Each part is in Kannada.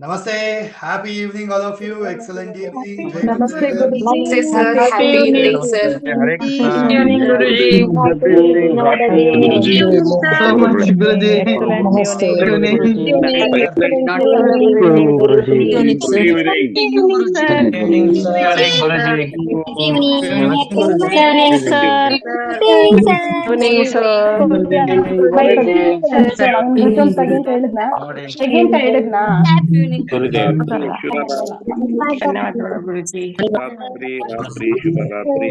Namaste. Happy evening, all of you. Excellent evening. Jai Namaste, Gurudev. Guruji. Namaste, sir. Happy Happy evening. evening, sir. Hare Krishna. Good evening, Guruji. Happy evening. Happy Thank you so much, Guruji. Excellent Namaste, evening. Excellent Not Guruji. evening. Good evening, sir. Evening, sir. Evening, sir. Evening, sir. Evening, sir. ಧನ್ಯವಾದಗಳು ಗುರುಜಿ. ರಾತ್ರಿ ಶುಭರಾತ್ರಿ.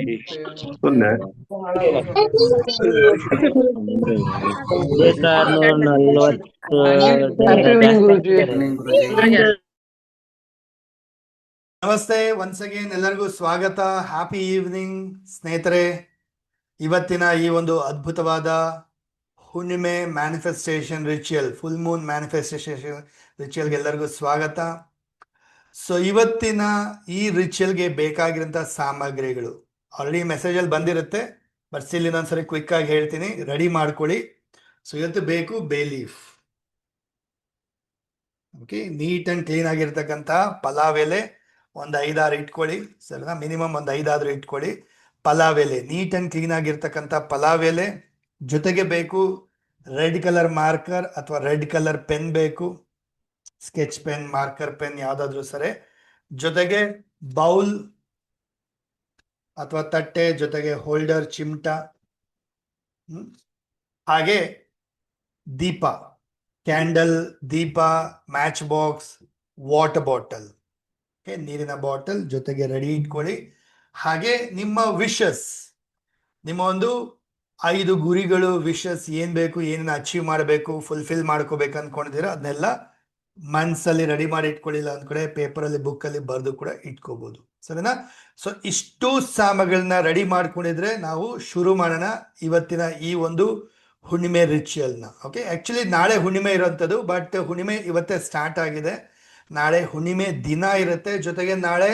ನಮಸ್ತೆ ಒನ್ಸ್ ಅಗೇನ್ ಎಲ್ಲರಿಗೂ ಸ್ವಾಗತ. ಹ್ಯಾಪಿ ಈವ್ನಿಂಗ್ ಸ್ನೇಹಿತರೆ. ಇವತ್ತಿನ ಈ ಒಂದು ಅದ್ಭುತವಾದ ಹುಣ್ಣಿಮೆ manifestation ritual, full moon manifestation ರಿಚುವಲ್ಗೆ ಎಲ್ಲರಿಗೂ ಸ್ವಾಗತ. ಸೊ ಇವತ್ತಿನ ಈ ರಿಚುವಲ್ಗೆ ಬೇಕಾಗಿರೋಂಥ ಸಾಮಗ್ರಿಗಳು ಆಲ್ರೆಡಿ ಮೆಸೇಜಲ್ಲಿ ಬಂದಿರುತ್ತೆ, ಬಟ್ ಸ್ಟಿಲ್ ಇನ್ನೊಂದ್ಸರಿ ಕ್ವಿಕ್ ಆಗಿ ಹೇಳ್ತೀನಿ, ರೆಡಿ ಮಾಡ್ಕೊಳ್ಳಿ. ಸೊ ಇವತ್ತು ಬೇಕು bay leaf. Okay, neat and clean ಆಗಿರ್ತಕ್ಕಂಥ ಪಲಾವ್ ಎಲೆ ಒಂದು 5-6 ಇಟ್ಕೊಳ್ಳಿ, ಸರಿನಾ? ಮಿನಿಮಮ್ ಒಂದು 5 ಇಟ್ಕೊಳ್ಳಿ. ಪಲಾವ್ ಎಲೆ, ನೀಟ್ ಅಂಡ್ ಕ್ಲೀನ್ ಆಗಿರ್ತಕ್ಕಂಥ ಪಲಾವ್ ಎಲೆ. ಜೊತೆಗೆ ಬೇಕು ರೆಡ್ ಕಲರ್ ಮಾರ್ಕರ್ ಅಥವಾ ರೆಡ್ ಕಲರ್ ಪೆನ್ ಬೇಕು, ಸ್ಕೆಚ್ ಪೆನ್, ಮಾರ್ಕರ್ ಪೆನ್ ಯಾವ್ದಾದ್ರು ಸರಿ. ಜೊತೆಗೆ ಬೌಲ್ ಅಥವಾ ತಟ್ಟೆ, ಜೊತೆಗೆ ಹೋಲ್ಡರ್, ಚಿಮಟ, ಹಾಗೆ ದೀಪ, ಕ್ಯಾಂಡಲ್, ದೀಪ, ಮ್ಯಾಚ್ ಬಾಕ್ಸ್, ವಾಟರ್ ಬಾಟಲ್, ನೀರಿನ ಬಾಟಲ್ ಜೊತೆಗೆ ರೆಡಿ ಇಟ್ಕೊಳ್ಳಿ. ಹಾಗೆ ನಿಮ್ಮ ವಿಶಸ್, ನಿಮ್ಮ ಒಂದು 5 ಗುರಿಗಳು, ವಿಶಸ್ ಏನ್ ಬೇಕು, ಏನೇನು ಅಚೀವ್ ಮಾಡಬೇಕು, ಫುಲ್ಫಿಲ್ ಮಾಡ್ಕೋಬೇಕು ಅನ್ಕೊಂಡಿದ್ದೀರ ಅದನ್ನೆಲ್ಲ ಮನ್ಸಲ್ಲಿ ರೆಡಿ ಮಾಡಿ ಇಟ್ಕೊಳ್ಳಿಲ್ಲ ಒಂದ್ ಕಡೆ ಪೇಪರಲ್ಲಿ, ಬುಕ್ಕಲ್ಲಿ ಬರೆದು ಕೂಡ ಇಟ್ಕೋಬಹುದು, ಸರಿನಾ? ಸೊ ಇಷ್ಟು ಸಾಮಗಳನ್ನ ರೆಡಿ ಮಾಡ್ಕೊಂಡಿದ್ರೆ ನಾವು ಶುರು ಮಾಡೋಣ ಇವತ್ತಿನ ಈ ಒಂದು ಹುಣ್ಣಿಮೆ ರಿಚುವಲ್ನ. ಓಕೆ, ಆಕ್ಚುಲಿ ನಾಳೆ ಹುಣ್ಣಿಮೆ ಇರೋಂಥದ್ದು, ಬಟ್ ಹುಣ್ಣಿಮೆ ಇವತ್ತೇ ಸ್ಟಾರ್ಟ್ ಆಗಿದೆ. ನಾಳೆ ಹುಣ್ಣಿಮೆ ದಿನ ಇರುತ್ತೆ, ಜೊತೆಗೆ ನಾಳೆ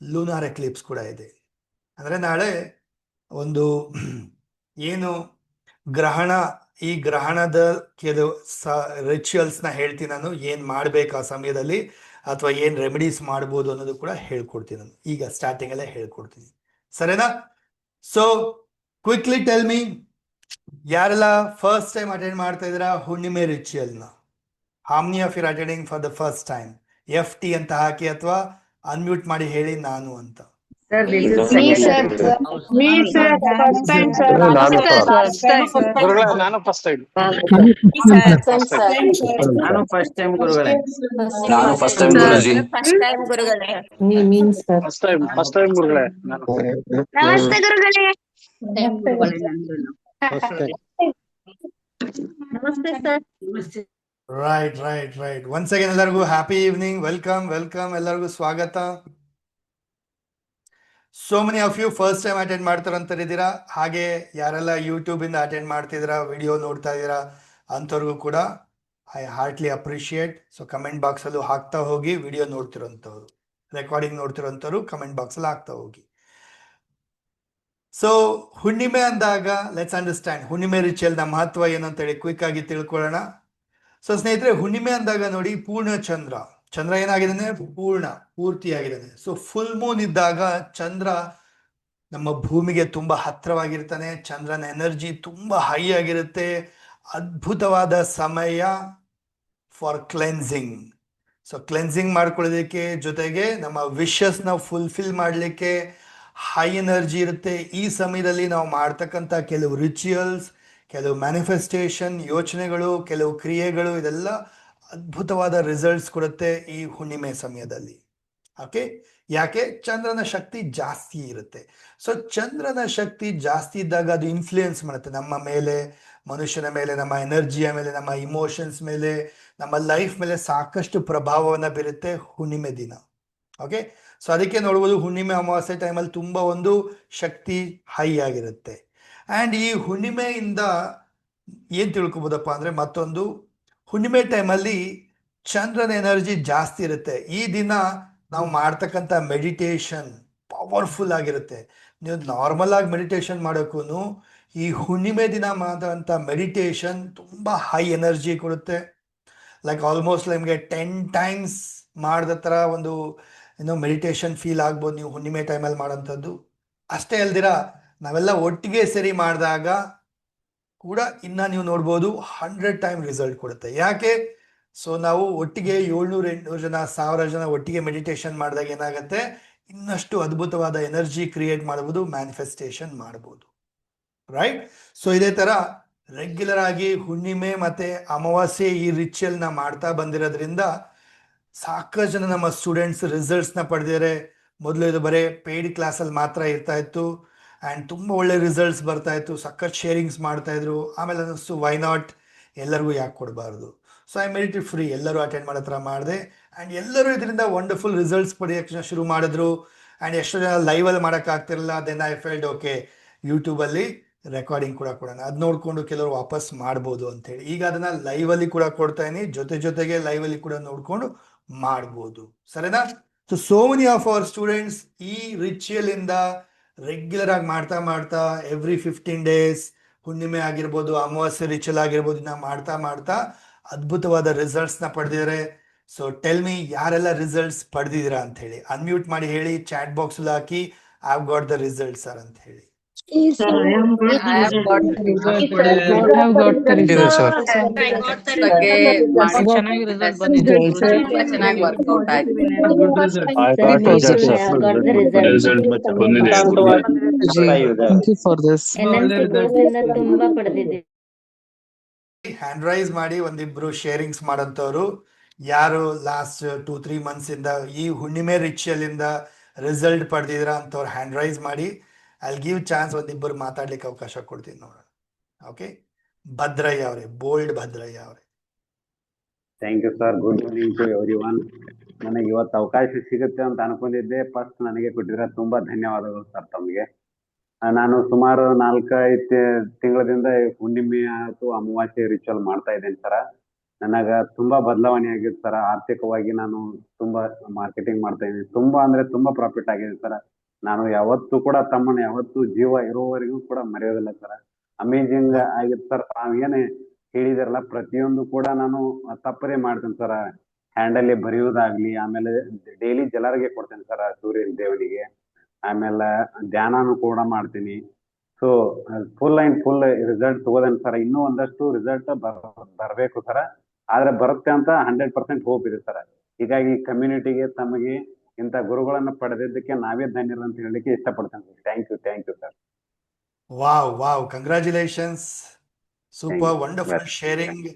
ಲೂನಾರ್ ಎಕ್ಲಿಪ್ಸ್ ಕೂಡ ಇದೆ. ಅಂದರೆ ನಾಳೆ ಒಂದು ಏನು ಗ್ರಹಣ, ಈ ಗ್ರಹಣದ ಕೆಲವು ರಿಚುವಲ್ಸ್ನ ಹೇಳ್ತೀನಿ ನಾನು, ಏನು ಮಾಡಬೇಕು ಆ ಸಮಯದಲ್ಲಿ, ಅಥವಾ ಏನು ರೆಮಿಡೀಸ್ ಮಾಡ್ಬೋದು ಅನ್ನೋದು ಕೂಡ ಹೇಳ್ಕೊಡ್ತೀನಿ ನಾನು, ಈಗ ಸ್ಟಾರ್ಟಿಂಗಲ್ಲೇ ಹೇಳ್ಕೊಡ್ತೀನಿ, ಸರಿನಾ? ಸೊ ಕ್ವಿಕ್ಲಿ ಟೆಲ್ ಮೀ, ಯಾರೆಲ್ಲ ಫಸ್ಟ್ ಟೈಮ್ ಅಟೆಂಡ್ ಮಾಡ್ತಾ ಇದ್ದೀರಾ ಹುಣ್ಣಿಮೆ ರಿಚುವಲ್ನ? How many of you are attending for the first time? FT ಅಂತ ಹಾಕಿ ಅಥವಾ ಅನ್ಮ್ಯೂಟ್ ಮಾಡಿ ಹೇಳಿ ನಾನು ಅಂತ. Sir, this is Me, second sir. time. Me, sir. First time, sir. ನಾನು ಫಸ್ಟ್ ಟೈಮ್. ನಾನು ಫಸ್ಟ್ ಟೈಮ್ ಗುರುಗಳೇ. ನಾನು first time Guruji. First time ಗುರುಗಳೇ. ಫಸ್ಟ್ ಟೈಮ್ ಗುರುಗಳೇ ನಾನು. ನಮಸ್ತೆ ಗುರುಗಳೇ. ನಮಸ್ತೆ ಸರ್. ರೈಟ್ ಒನ್ಸ್ ಅಗೇನ್ ಎಲ್ಲರಿಗೂ ಹ್ಯಾಪಿ ಈವ್ನಿಂಗ್, ವೆಲ್ಕಮ್ ಎಲ್ಲರಿಗೂ ಸ್ವಾಗತ. So many of you first time attend ಮಾಡ್ತಾರಂತಿದ್ದೀರಾ. ಹಾಗೆ ಯಾರೆಲ್ಲ ಯೂಟ್ಯೂಬಿಂದ ಅಟೆಂಡ್ ಮಾಡ್ತಿದ್ದೀರಾ, ವಿಡಿಯೋ ನೋಡ್ತಾ ಇದ್ದೀರಾ, ಅಂಥವ್ರಿಗೂ ಕೂಡ I heartly appreciate. So comment ಬಾಕ್ಸಲ್ಲೂ ಹಾಕ್ತಾ ಹೋಗಿ, ವಿಡಿಯೋ ನೋಡ್ತಿರೋಂಥವ್ರು, ರೆಕಾರ್ಡಿಂಗ್ ನೋಡ್ತಿರೋಂಥವ್ರು ಕಮೆಂಟ್ ಬಾಕ್ಸಲ್ಲಿ ಹಾಕ್ತಾ ಹೋಗಿ. ಸೊ ಹುಣ್ಣಿಮೆ ಅಂದಾಗ ಲೆಟ್ಸ್ ಅಂಡರ್ಸ್ಟ್ಯಾಂಡ್ ಹುಣ್ಣಿಮೆ ರಿಚುವಲ್ನ ಮಹತ್ವ ಏನಂತೇಳಿ ಕ್ವಿಕ್ ಆಗಿ ತಿಳ್ಕೊಳ್ಳೋಣ. ಸೊ ಸ್ನೇಹಿತರೆ, ಹುಣ್ಣಿಮೆ ಅಂದಾಗ ನೋಡಿ, ಪೂರ್ಣ ಚಂದ್ರ ಏನಾಗಿದ್ದಾನೆ, ಪೂರ್ತಿಯಾಗಿದ್ದಾನೆ. ಸೊ ಫುಲ್ ಮೂನ್ ಇದ್ದಾಗ ಚಂದ್ರ ನಮ್ಮ ಭೂಮಿಗೆ ತುಂಬಾ ಹತ್ತಿರವಾಗಿರ್ತಾನೆ, ಚಂದ್ರನ ಎನರ್ಜಿ ತುಂಬಾ ಹೈ ಆಗಿರುತ್ತೆ. ಅದ್ಭುತವಾದ ಸಮಯ ಫಾರ್ ಕ್ಲೆನ್ಸಿಂಗ್. ಸೊ ಕ್ಲೆನ್ಸಿಂಗ್ ಮಾಡ್ಕೊಳ್ಳೋದಕ್ಕೆ, ಜೊತೆಗೆ ನಮ್ಮ ವಿಶಸ್ನ ಫುಲ್ಫಿಲ್ ಮಾಡಲಿಕ್ಕೆ ಹೈ ಎನರ್ಜಿ ಇರುತ್ತೆ. ಈ ಸಮಯದಲ್ಲಿ ನಾವು ಮಾಡ್ತಕ್ಕಂಥ ಕೆಲವು ರಿಚುವಲ್ಸ್, ಕೆಲವು ಮ್ಯಾನಿಫೆಸ್ಟೇಷನ್, ಯೋಚನೆಗಳು, ಕೆಲವು ಕ್ರಿಯೆಗಳು, ಇದೆಲ್ಲ ಅದ್ಭುತವಾದ ರಿಸಲ್ಟ್ಸ್ ಕೊಡುತ್ತೆ ಈ ಹುಣ್ಣಿಮೆ ಸಮಯದಲ್ಲಿ. ಓಕೆ, ಯಾಕೆ? ಚಂದ್ರನ ಶಕ್ತಿ ಜಾಸ್ತಿ ಇರುತ್ತೆ. ಸೊ ಚಂದ್ರನ ಶಕ್ತಿ ಜಾಸ್ತಿ ಇದ್ದಾಗ ಅದು ಇನ್ಫ್ಲೂಯೆನ್ಸ್ ಮಾಡುತ್ತೆ ನಮ್ಮ ಮೇಲೆ, ಮನುಷ್ಯನ ಮೇಲೆ, ನಮ್ಮ ಎನರ್ಜಿಯ ಮೇಲೆ, ನಮ್ಮ ಇಮೋಷನ್ಸ್ ಮೇಲೆ, ನಮ್ಮ ಲೈಫ್ ಮೇಲೆ ಸಾಕಷ್ಟು ಪ್ರಭಾವವನ್ನು ಬೀರುತ್ತೆ ಹುಣ್ಣಿಮೆ ದಿನ. ಓಕೆ, ಸೊ ಅದಕ್ಕೆ ನೋಡ್ಬೋದು ಹುಣ್ಣಿಮೆ ಅಮಾವಾಸ್ಯೆ ಟೈಮಲ್ಲಿ ತುಂಬ ಒಂದು ಶಕ್ತಿ ಹೈ ಆಗಿರುತ್ತೆ. ಆ್ಯಂಡ್ ಈ ಹುಣ್ಣಿಮೆಯಿಂದ ಏನು ತಿಳ್ಕೊಬೋದಪ್ಪ ಅಂದರೆ, ಮತ್ತೊಂದು ಹುಣ್ಣಿಮೆ ಟೈಮಲ್ಲಿ ಚಂದ್ರನ ಎನರ್ಜಿ ಜಾಸ್ತಿ ಇರುತ್ತೆ. ಈ ದಿನ ನಾವು ಮಾಡ್ತಕ್ಕಂಥ ಮೆಡಿಟೇಷನ್ ಪವರ್ಫುಲ್ ಆಗಿರುತ್ತೆ. ನೀವು ನಾರ್ಮಲ್ ಆಗಿ ಮೆಡಿಟೇಷನ್ ಮಾಡೋಕ್ಕೂ ಈ ಹುಣ್ಣಿಮೆ ದಿನ ಮಾಡೋಂಥ ಮೆಡಿಟೇಷನ್ ತುಂಬ ಹೈ ಎನರ್ಜಿ ಕೊಡುತ್ತೆ. ಲೈಕ್ ಆಲ್ಮೋಸ್ಟ್ ನಿಮಗೆ 10 ಟೈಮ್ಸ್ ಮಾಡಿದ ಥರ ಒಂದು ಮೆಡಿಟೇಷನ್ ಫೀಲ್ ಆಗ್ಬೋದು ನೀವು ಹುಣ್ಣಿಮೆ ಟೈಮಲ್ಲಿ ಮಾಡೋಂಥದ್ದು. ಅಷ್ಟೇ ಅಲ್ದಿರ ನಾವೆಲ್ಲ ಒಟ್ಟಿಗೆ ಸೇರಿ ಮಾಡಿದಾಗ ಕೂಡ ಇನ್ನ ನೀವು ನೋಡ್ಬೋದು 100 ಟೈಮ್ ರಿಸಲ್ಟ್ ಕೊಡುತ್ತೆ. ಯಾಕೆ? ಸೊ ನಾವು ಒಟ್ಟಿಗೆ 700-800 ಜನ 1000 ಜನ ಒಟ್ಟಿಗೆ ಮೆಡಿಟೇಷನ್ ಮಾಡಿದಾಗ ಏನಾಗುತ್ತೆ, ಇನ್ನಷ್ಟು ಅದ್ಭುತವಾದ ಎನರ್ಜಿ ಕ್ರಿಯೇಟ್ ಮಾಡಬಹುದು, ಮ್ಯಾನಿಫೆಸ್ಟೇಷನ್ ಮಾಡಬಹುದು. ರೈಟ್? ಸೊ ಇದೇ ತರ ರೆಗ್ಯುಲರ್ ಆಗಿ ಹುಣ್ಣಿಮೆ ಮತ್ತೆ ಅಮಾವಾಸ್ಯೆ ಈ ರಿಚುವಲ್ ನ ಮಾಡ್ತಾ ಬಂದಿರೋದ್ರಿಂದ ಸಾಕಷ್ಟು ಜನ ನಮ್ಮ ಸ್ಟೂಡೆಂಟ್ಸ್ ರಿಸಲ್ಟ್ಸ್ ನ ಪಡೆದಿದ್ದಾರೆ. ಮೊದಲು ಇದು ಬರೀ ಪೇಯ್ಡ್ ಕ್ಲಾಸಲ್ಲಿ ಮಾತ್ರ ಇರ್ತಾ ಇತ್ತು ಆ್ಯಂಡ್ ತುಂಬ ಒಳ್ಳೆ ರಿಸಲ್ಟ್ಸ್ ಬರ್ತಾ ಇತ್ತು, ಸಖತ್ ಶೇರಿಂಗ್ಸ್ ಮಾಡ್ತಾ ಇದ್ರು. ಆಮೇಲೆ ಅನ್ನಿಸ್ತು ವೈ ನಾಟ್, ಎಲ್ಲರಿಗೂ ಯಾಕೆ ಕೊಡಬಾರ್ದು. So I made it free, ಎಲ್ಲರೂ ಅಟೆಂಡ್ ಮಾಡೋ ಥರ ಮಾಡಿದೆ ಆ್ಯಂಡ್ ಎಲ್ಲರೂ ಇದರಿಂದ ವಂಡರ್ಫುಲ್ ರಿಸಲ್ಟ್ಸ್ ಪಡೆಯೋಕ್ಕೆ ಶುರು ಮಾಡಿದ್ರು. ಆ್ಯಂಡ್ ಎಷ್ಟೋ ಜನ ಲೈವಲ್ಲಿ ಮಾಡೋಕ್ಕಾಗ್ತಿರಲಿಲ್ಲ, ದೆನ್ ಐ ಫೆಲ್ಡ್ ಓಕೆ ಯೂಟ್ಯೂಬಲ್ಲಿ ರೆಕಾರ್ಡಿಂಗ್ ಕೂಡ ಕೊಡೋಣ, ಅದು ನೋಡಿಕೊಂಡು ಕೆಲವರು ವಾಪಸ್ ಮಾಡ್ಬೋದು ಅಂತೇಳಿ ಈಗ ಅದನ್ನು ಲೈವಲ್ಲಿ ಕೂಡ ಕೊಡ್ತಾ ಇದೀನಿ, ಜೊತೆಗೆ ಲೈವಲ್ಲಿ ಕೂಡ ನೋಡಿಕೊಂಡು ಮಾಡ್ಬೋದು. ಸರಿನಾ? So many of our students ಈ ರಿಚುವಲ್ ಇಂದ ರೆಗ್ಯುಲರ್ ಆಗಿ ಮಾಡ್ತಾ ಎವ್ರಿ 15 days ಹುಣ್ಣಿಮೆ ಆಗಿರ್ಬೋದು, ಅಮಾವಾಸ್ಯೆ ರಿಚುವಲ್ ಆಗಿರ್ಬೋದು, ಮಾಡ್ತಾ ಅದ್ಭುತವಾದ ರಿಸಲ್ಟ್ಸ್ ನ ಪಡೆದಿದ್ದಾರೆ. ಸೊ ಟೆಲ್ ಮಿ ಯಾರೆಲ್ಲ ರಿಸಲ್ಟ್ಸ್ ಪಡೆದಿದ್ದೀರಾ ಅಂತ ಹೇಳಿ. ಅನ್ಮ್ಯೂಟ್ ಮಾಡಿ ಹೇಳಿ, ಚಾಟ್ ಬಾಕ್ಸ್ ಹಾಕಿ I have got the result sir ಅಂತ ಹೇಳಿ. Sir, I have got the result. ಇದೆ ಸರ್. ಬಗ್ಗೆ ಮಾಡಿ ಚೆನ್ನಾಗಿ ರಿಸಲ್ಟ್ ಬಂದಿದೆ. ತುಂಬಾ ಚೆನ್ನಾಗಿ ವರ್ಕೌಟ್ ಆಗಿದೆ. I got result, sir. Result ಮತ್ತೆ ಬಂದಿದೆ. Thank you for this. ತುಂಬಾ ಪಡೆದಿದೆ. ಹ್ಯಾಂಡ್ ರೈಸ್ ಮಾಡಿ ಒಂದಿಬ್ರು ಶೇರಿಂಗ್ಸ್ ಮಾಡೋಂಥವ್ರು ಯಾರು ಲಾಸ್ಟ್ 2-3 months ಇಂದ ಈ ಹುಣ್ಣಿಮೆ ರಿಚುವಲ್ ಇಂದ ರಿಸಲ್ಟ್ ಪಡೆದಿದ್ರ ಅಂತವ್ರು ಹ್ಯಾಂಡ್ ರೈಸ್ ಮಾಡಿ. ಐಲ್ ಗಿವ್ ಚಾನ್ಸ್, ಒಂದಿಬ್ಬರು ಮಾತಾಡ್ಲಿಕ್ಕೆ ಅವಕಾಶ ಕೊಡ್ತೀನಿ ನೋಡೋಣ. ಓಕೆ, ಭದ್ರಯ್ಯ ಅವರೇ, ಬೋಲ್ಡ್ ಭದ್ರಯ್ಯ ಅವರೇ. Thank you sir. Good morning to everyone. ನನಗೆ ಇವತ್ತು ಅವಕಾಶ ಸಿಗುತ್ತೆ ಅಂತ ಅನ್ಕೊಂಡಿದ್ದೆ. ಫಸ್ಟ್ ನನಗೆ ಕೊಟ್ಟಿದ್ರೆ ತುಂಬಾ ಧನ್ಯವಾದಗಳು ಸರ್ ತಮಗೆ. ನಾನು ಸುಮಾರು 4-5 ತಿಂಗಳಿಂದ ಹುಣ್ಣಿಮೆ ಆಯ್ತು ಅಮಾವಾಸ್ಯೆ ರಿಚುವಲ್ ಮಾಡ್ತಾ ಇದ್ದೇನೆ ಸರ. ನನಗ ತುಂಬಾ ಬದಲಾವಣೆ ಆಗಿದೆ ಸರ. ಆರ್ಥಿಕವಾಗಿ ನಾನು ತುಂಬಾ ಮಾರ್ಕೆಟಿಂಗ್ ಮಾಡ್ತಾ ಇದ್ದೀನಿ. ತುಂಬಾ ಅಂದ್ರೆ ತುಂಬಾ ಪ್ರಾಫಿಟ್ ಆಗಿದೆ ಸರ. ನಾನು ಯಾವತ್ತೂ ಕೂಡ ತಮ್ಮನ್ನ ಯಾವತ್ತೂ ಜೀವ ಇರೋವರೆಗೂ ಕೂಡ ಮರೆಯೋದಿಲ್ಲ ಸರ. ಅಮೇಜಿಂಗ್ ಆಗಿತ್ತು ಸರ್. ತಾವೇನೇ ಹೇಳಿದಾರಲ್ಲ ಪ್ರತಿಯೊಂದು ಕೂಡ ನಾನು ತಪ್ಪದೇ ಮಾಡ್ತೇನೆ ಸರ. ಹ್ಯಾಂಡಲ್ಲಿ ಬರೆಯುವುದಾಗ್ಲಿ, ಆಮೇಲೆ ಡೈಲಿ ಜಲರಿಗೆ ಕೊಡ್ತೇನೆ ಸರ, ಸೂರ್ಯನ ದೇವನಿಗೆ. ಆಮೇಲೆ ಧ್ಯಾನನು ಕೂಡ ಮಾಡ್ತೀನಿ. ಸೊ ಫುಲ್ ರಿಸಲ್ಟ್ ತಗೋದೇನೆ ಸರ. ಇನ್ನೂ ಒಂದಷ್ಟು ರಿಸಲ್ಟ್ ಬರಬೇಕು ಸರ. ಆದ್ರೆ ಬರುತ್ತೆ ಅಂತ 100% ಹೋಪ್ ಇದೆ ಸರ. ಹೀಗಾಗಿ ಕಮ್ಯುನಿಟಿಗೆ ತಮಗೆ ಇಂಥ ಗುರುಗಳನ್ನ ಪಡೆದಿದ್ದಕ್ಕೆ ನಾವೇ ಧನ್ಯರು ಅಂತ ಹೇಳಲಿಕ್ಕೆ ಇಷ್ಟಪಡ್ತೇನೆ. Thank you sir. Wow, congratulations, super wonderful sharing.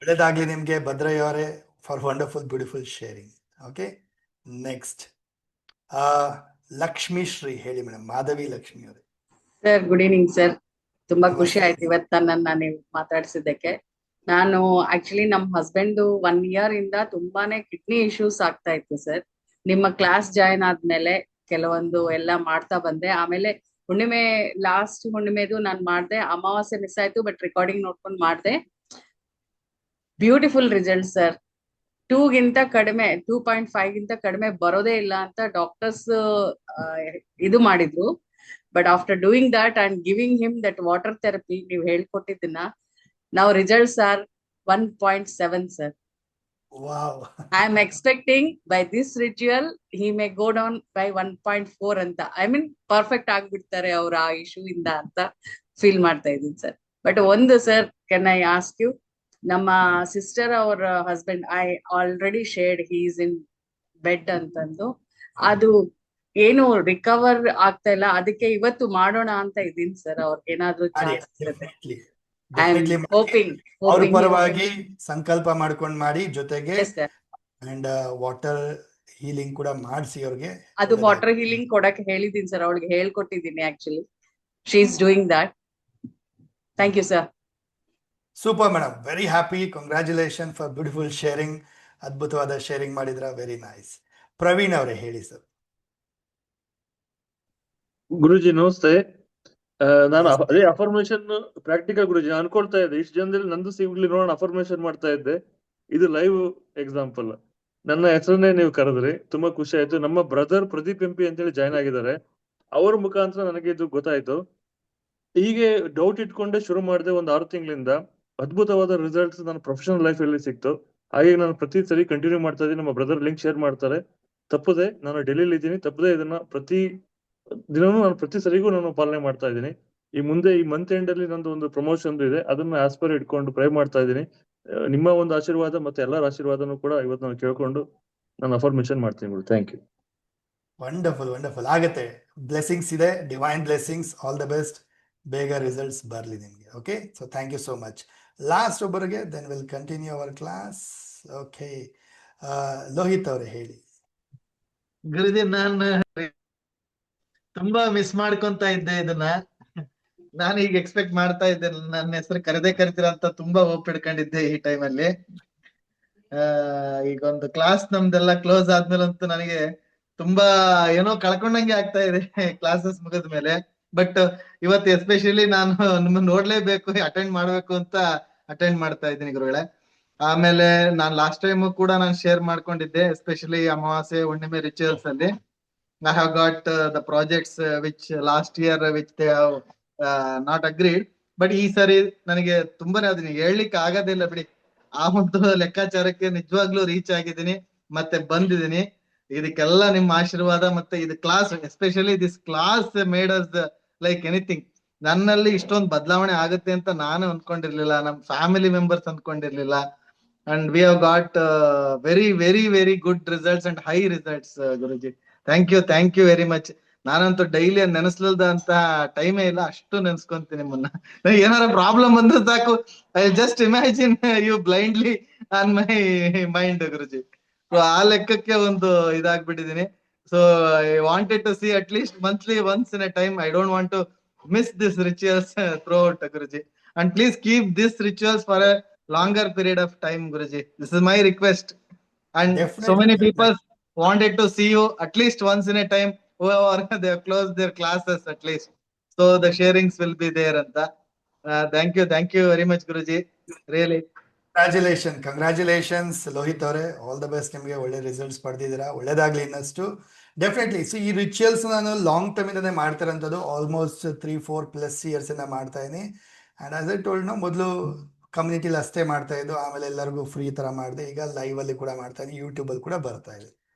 ಒಳ್ಳೇದಾಗ್ಲಿ ನಿಮ್ಗೆ ಭದ್ರಯ್ಯ ಅವರೇ, for wonderful beautiful sharing. Okay, next Lakshmi Shri ಹೇಳಿ ಮೇಡಮ್. ಮಾಧವಿ ಲಕ್ಷ್ಮಿ ಅವರೇ. Sir good evening sir. ತುಂಬಾ ಖುಷಿ ಆಯ್ತು ಇವತ್ತು ನನ್ನನ್ನ ನೀವು ಮಾತಾಡ್ಸಿದ್ದಕ್ಕೆ. ನಾನು ಆಕ್ಚುಲಿ ನಮ್ಮ ಹಸ್ಬೆಂಡ್ 1 year ಇಂದ ತುಂಬಾನೇ ಕಿಡ್ನಿ ಇಶ್ಯೂಸ್ ಆಗ್ತಾ ಇತ್ತು ಸರ್. ನಿಮ್ಮ ಕ್ಲಾಸ್ ಜಾಯಿನ್ ಆದ್ಮೇಲೆ ಕೆಲವೊಂದು ಎಲ್ಲ ಮಾಡ್ತಾ ಬಂದೆ. ಆಮೇಲೆ ಹುಣ್ಣಿಮೆ ಲಾಸ್ಟ್ ಹುಣ್ಣಿಮೆದು ನಾನು ಮಾಡ್ದೆ, ಅಮಾವಾಸ್ಯೆ ಮಿಸ್ ಆಯ್ತು, ಬಟ್ ರೆಕಾರ್ಡಿಂಗ್ ನೋಡ್ಕೊಂಡು ಮಾಡ್ದೆ. Beautiful result sir. 2.5 ಗಿಂತ ಕಡಿಮೆ ಬರೋದೇ ಇಲ್ಲ ಅಂತ ಡಾಕ್ಟರ್ಸ್ ಇದು ಮಾಡಿದ್ರು. But after doing that and giving him that water therapy ನೀವು ಹೇಳ್ಕೊಟ್ಟಿದ್ದನ್ನ, ನಾವು results R 1.7 sir. Wow. I am expecting by this ritual he may go down by 1.4 ಅಂತ. ಐ ಮೀನ್ ಪರ್ಫೆಕ್ಟ್ ಆಗ್ಬಿಡ್ತಾರೆ ಅವ್ರ ಆ ಇಶ್ಯೂ ಇಂದ ಅಂತ ಫೀಲ್ ಮಾಡ್ತಾ ಇದ್ದೀನಿ ಸರ್. ಬಟ್ ಒಂದು sir, can I ask you, ನಮ್ಮ ಸಿಸ್ಟರ್ ಅವ್ರ husband I already shared he is in bed ಅಂತಂದು, ಅದು ಏನು ರಿಕವರ್ ಆಗ್ತಾ ಇಲ್ಲ. ಅದಕ್ಕೆ ಇವತ್ತು ಮಾಡೋಣ ಅಂತ ಇದ್ದೀನಿ ಸರ್. ಅವ್ರಿಗೆ ಏನಾದ್ರು ಚಾನ್ಸ್ ಇರುತ್ತೆ. ಐ ಆಮ್ ಹೋಪಿಂಗ್ ಅವ್ರ ಪರವಾಗಿ ಸಂಕಲ್ಪ ಮಾಡ್ಕೊಂಡು ಮಾಡಿ, ಜೊತೆಗೆ ಸರ್. ಅಂಡ್ ವಾಟರ್ ಹೀಲಿಂಗ್ ಕೂಡ ಮಾಡಿಸಿ ಅವ್ರಿಗೆ. ಅದು ವಾಟರ್ ಹೀಲಿಂಗ್ ಕೊಡಕ್ಕೆ ಹೇಳಿದೀನಿ ಸರ್, ಅವಳಿಗೆ ಹೇಳ್ಕೊಟ್ಟಿದ್ದೀನಿ actually. She is doing that. Thank you sir. Super madam, very happy. Congratulation for beautiful sharing. ಅದ್ಭುತವಾದ ಶೇರಿಂಗ್ ಮಾಡಿದ್ರ, ವೆರಿ ನೈಸ್. ಪ್ರವೀಣ್ ಅವರೇ ಹೇಳಿ ಸರ್. ಗುರುಜಿ ನಮಸ್ತೆ. ನಾನು ಅದೇ ಅಫರ್ಮೇಶನ್ ಪ್ರಾಕ್ಟಿಕಲ್ ಗುರುಜಿ ಅನ್ಕೊಳ್ತಾ ಇದ್ದೆ. ಇಷ್ಟು ಜನದಲ್ಲಿ ನಂದು ಸಿಗ್ಲಿ ನೋಡೋಣ ಅಫರ್ಮೇಶನ್ ಮಾಡ್ತಾ ಇದ್ದೆ. ಇದು ಲೈವ್ ಎಕ್ಸಾಂಪಲ್. ನನ್ನ ಹೆಸರನ್ನೇ ನೀವು ಕರೆದ್ರಿ, ತುಂಬಾ ಖುಷಿ ಆಯ್ತು. ನಮ್ಮ ಬ್ರದರ್ ಪ್ರದೀಪ್ MP ಅಂತೇಳಿ ಜಾಯ್ನ್ ಆಗಿದ್ದಾರೆ. ಅವ್ರ ಮುಖಾಂತರ ನನಗೆ ಇದು ಗೊತ್ತಾಯ್ತು. ಹೀಗೆ ಡೌಟ್ ಇಟ್ಕೊಂಡೆ ಶುರು ಮಾಡಿದೆ. ಒಂದು 6 ತಿಂಗಳಿಂದ ಅದ್ಭುತವಾದ ರಿಸಲ್ಟ್ಸ್ ನನ್ನ ಪ್ರೊಫೆಷನಲ್ ಲೈಫ್ ಅಲ್ಲಿ ಸಿಕ್ತು. ಹಾಗೆ ನಾನು ಪ್ರತಿ ಸರಿ ಕಂಟಿನ್ಯೂ ಮಾಡ್ತಾ ಇದ್ದೀನಿ. ನಮ್ಮ ಬ್ರದರ್ ಲಿಂಕ್ ಶೇರ್ ಮಾಡ್ತಾರೆ. ತಪ್ಪದೆ ನಾನು ಡೆಲ್ಲಿಲಿ ಇದ್ದೀನಿ, ತಪ್ಪದೆ ಇದನ್ನ ಪ್ರತಿ ದಿನವೂ ನಾನು ಪ್ರತಿ ಸರಿಗೂ ನಾನು ಪಾಲನೆ ಮಾಡ್ತಾ ಇದ್ದೀನಿ. ಈ ಮುಂದೆ ಈ ಮಂತ್ ಎಂಡ್ ಅಲ್ಲಿ ನಂದು ಒಂದು ಪ್ರಮೋಷನ್ ಇದೆ, ಅದನ್ನ ಆಸ್ಪರ್ ಇಟ್ಕೊಂಡು ಪ್ರೇ ಮಾಡ್ತಾ ಇದ್ದೀನಿ. ನಿಮ್ಮ ಒಂದು ಆಶೀರ್ವಾದ ಮತ್ತೆ ಎಲ್ಲರ ಆಶೀರ್ವಾದನೂ ಕೂಡ ಇವತ್ತು ನಾನು ಕೇಳ್ಕೊಂಡು ನಾನು ಅಫರ್ಮೇಷನ್ ಮಾಡ್ತೀನಿ. Thank you. Wonderful wonderful. ಆಗತ್ತೆ, ಬ್ಲೆಸ್ಸಿಂಗ್ಸ್ ಇದೆ, divine blessings. All the best, ಬೇಗ ರಿಸಲ್ಟ್ಸ್ ಬರಲಿ ನಿಮಗೆ. Okay, so thank you so much. Last ಒಬ್ಬರಿಗೆ, then will continue our class. Okay, Lohith ಅವರೇ ಹೇಳಿ. ಗುರುಜಿ, ನಾನು ತುಂಬಾ ಮಿಸ್ ಮಾಡ್ಕೊಂತ ಇದ್ದೆ ಇದನ್ನ. ನಾನು ಈಗ ಎಕ್ಸ್ಪೆಕ್ಟ್ ಮಾಡ್ತಾ ಇದ್ದೆ, ನನ್ನ ಹೆಸರು ಕರೆದೇ ಕರಿತೀರಾ ಅಂತ ತುಂಬಾ ಹೋಪ್ ಇಡ್ಕೊಂಡಿದ್ದೆ ಈ ಟೈಮಲ್ಲಿ. ಈಗ ಒಂದು ಕ್ಲಾಸ್ ನಮ್ದೆಲ್ಲ ಕ್ಲೋಸ್ ಆದ್ಮೇಲಂತೂ ನನಗೆ ತುಂಬಾ ಏನೋ ಕಳ್ಕೊಂಡಂಗೆ ಆಗ್ತಾ ಇದೆ ಕ್ಲಾಸಸ್ ಮುಗಿದ ಮೇಲೆ. ಬಟ್ ಇವತ್ತು ಎಸ್ಪೆಷಲಿ ನಾನು ನಿಮ್ಮ ನೋಡ್ಲೇಬೇಕು, ಅಟೆಂಡ್ ಮಾಡ್ಬೇಕು ಅಂತ ಅಟೆಂಡ್ ಮಾಡ್ತಾ ಇದ್ದೀನಿ ಗುರುಗಳೇ. ಆಮೇಲೆ ನಾನ್ ಲಾಸ್ಟ್ ಟೈಮ್ ಕೂಡ ನಾನು ಶೇರ್ ಮಾಡ್ಕೊಂಡಿದ್ದೆ, ಎಸ್ಪೆಷಲಿ ಅಮಾವಾಸ್ಯೆ ಹುಣ್ಣಿಮೆ ರಿಚುವಲ್ಸ್ ಅಲ್ಲಿ. I have got the projects which last year which they have not agreed. But ಈ ಸರಿ ನನಗೆ ತುಂಬಾನೇ ಅದನ್ನ ಹೇಳ್ಲಿಕ್ಕೆ ಆಗೋದಿಲ್ಲ ಬಿಡಿ. ಆ ಒಂದು ಲೆಕ್ಕಾಚಾರಕ್ಕೆ ನಿಜವಾಗ್ಲೂ ರೀಚ್ ಆಗಿದ್ದೀನಿ, ಮತ್ತೆ ಬಂದಿದ್ದೀನಿ. ಇದಕ್ಕೆಲ್ಲ ನಿಮ್ಮ ಆಶೀರ್ವಾದ ಮತ್ತೆ ಇದು class, especially this class made us like anything. ನನ್ನಲ್ಲಿ ಇಷ್ಟೊಂದು ಬದಲಾವಣೆ ಆಗುತ್ತೆ ಅಂತ ನಾನು ಅನ್ಕೊಂಡಿರ್ಲಿಲ್ಲ, ನಮ್ ಫ್ಯಾಮಿಲಿ ಮೆಂಬರ್ಸ್ ಅನ್ಕೊಂಡಿರ್ಲಿಲ್ಲ. And we have got very very very good results and high results Guruji. Thank you very much. ನಾನಂತೂ ಡೈಲಿ ನೆನೆಸ್ಲದ ಅಂತ ಟೈಮೇ ಇಲ್ಲ, ಅಷ್ಟು ನೆನ್ಸ್ಕೊಂತೀನಿ ನಿಮ್ಮನ್ನ. ಏನಾರ ಪ್ರಾಬ್ಲಮ್ ಬಂದ್ರೆ ಸಾಕು, I just imagine you blindly on my mind Guruji. So ಆ ಲೆಕ್ಕಕ್ಕೆ ಒಂದು ಇದಾಗ್ಬಿಟ್ಟಿದೀನಿ. So I wanted to see at least monthly once in a time. I don't want to miss this rituals throughout Guruji. And please keep this rituals for a longer period of time, Guruji. This is my request. And so many people wanted to see you at least once in a time, whoever they have closed their classes at least. So the sharings will be there. Anta. Thank you very much, Guruji. Really. Congratulations Lohith ಅವರೇ, ಆಲ್ ದ ಬೆಸ್ಟ್. ನಿಮಗೆ ಒಳ್ಳೆ ರಿಸಲ್ಟ್ಸ್ ಪಡೆದಿದ್ದೀರಾ, ಒಳ್ಳೇದಾಗ್ಲಿ ಇನ್ನಷ್ಟು. ಡೆಫಿನೆಟ್ಲಿ. ಸೊ ಈ ರಿಚುವಲ್ಸ್ ನಾನು ಲಾಂಗ್ ಟರ್ಮ್ ಇಂದಾನೆ ಮಾಡ್ತಿರೋಂಥದ್ದು, ಆಲ್ಮೋಸ್ಟ್ 3-4+ years ಇಂದ ಮಾಡ್ತಾ ಇದೀನಿ. ಅಂಡ್ ಆಸ್ ಐ ಟೋಲ್ಡ್, ಮೊದಲು ಕಮ್ಯುನಿಟಿಲಿ ಅಷ್ಟೇ ಮಾಡ್ತಾ ಇದ್ದು, ಆಮೇಲೆ ಎಲ್ಲರಿಗೂ ಫ್ರೀ ತರ ಮಾಡಿದೆ. ಈಗ ಲೈವ್ ಅಲ್ಲಿ ಕೂಡ ಮಾಡ್ತಾ ಇದ್ದೀನಿ, ಯೂಟ್ಯೂಬ್ ಅಲ್ಲಿ ಕೂಡ ಬರ್ತಾ ಇದೆ.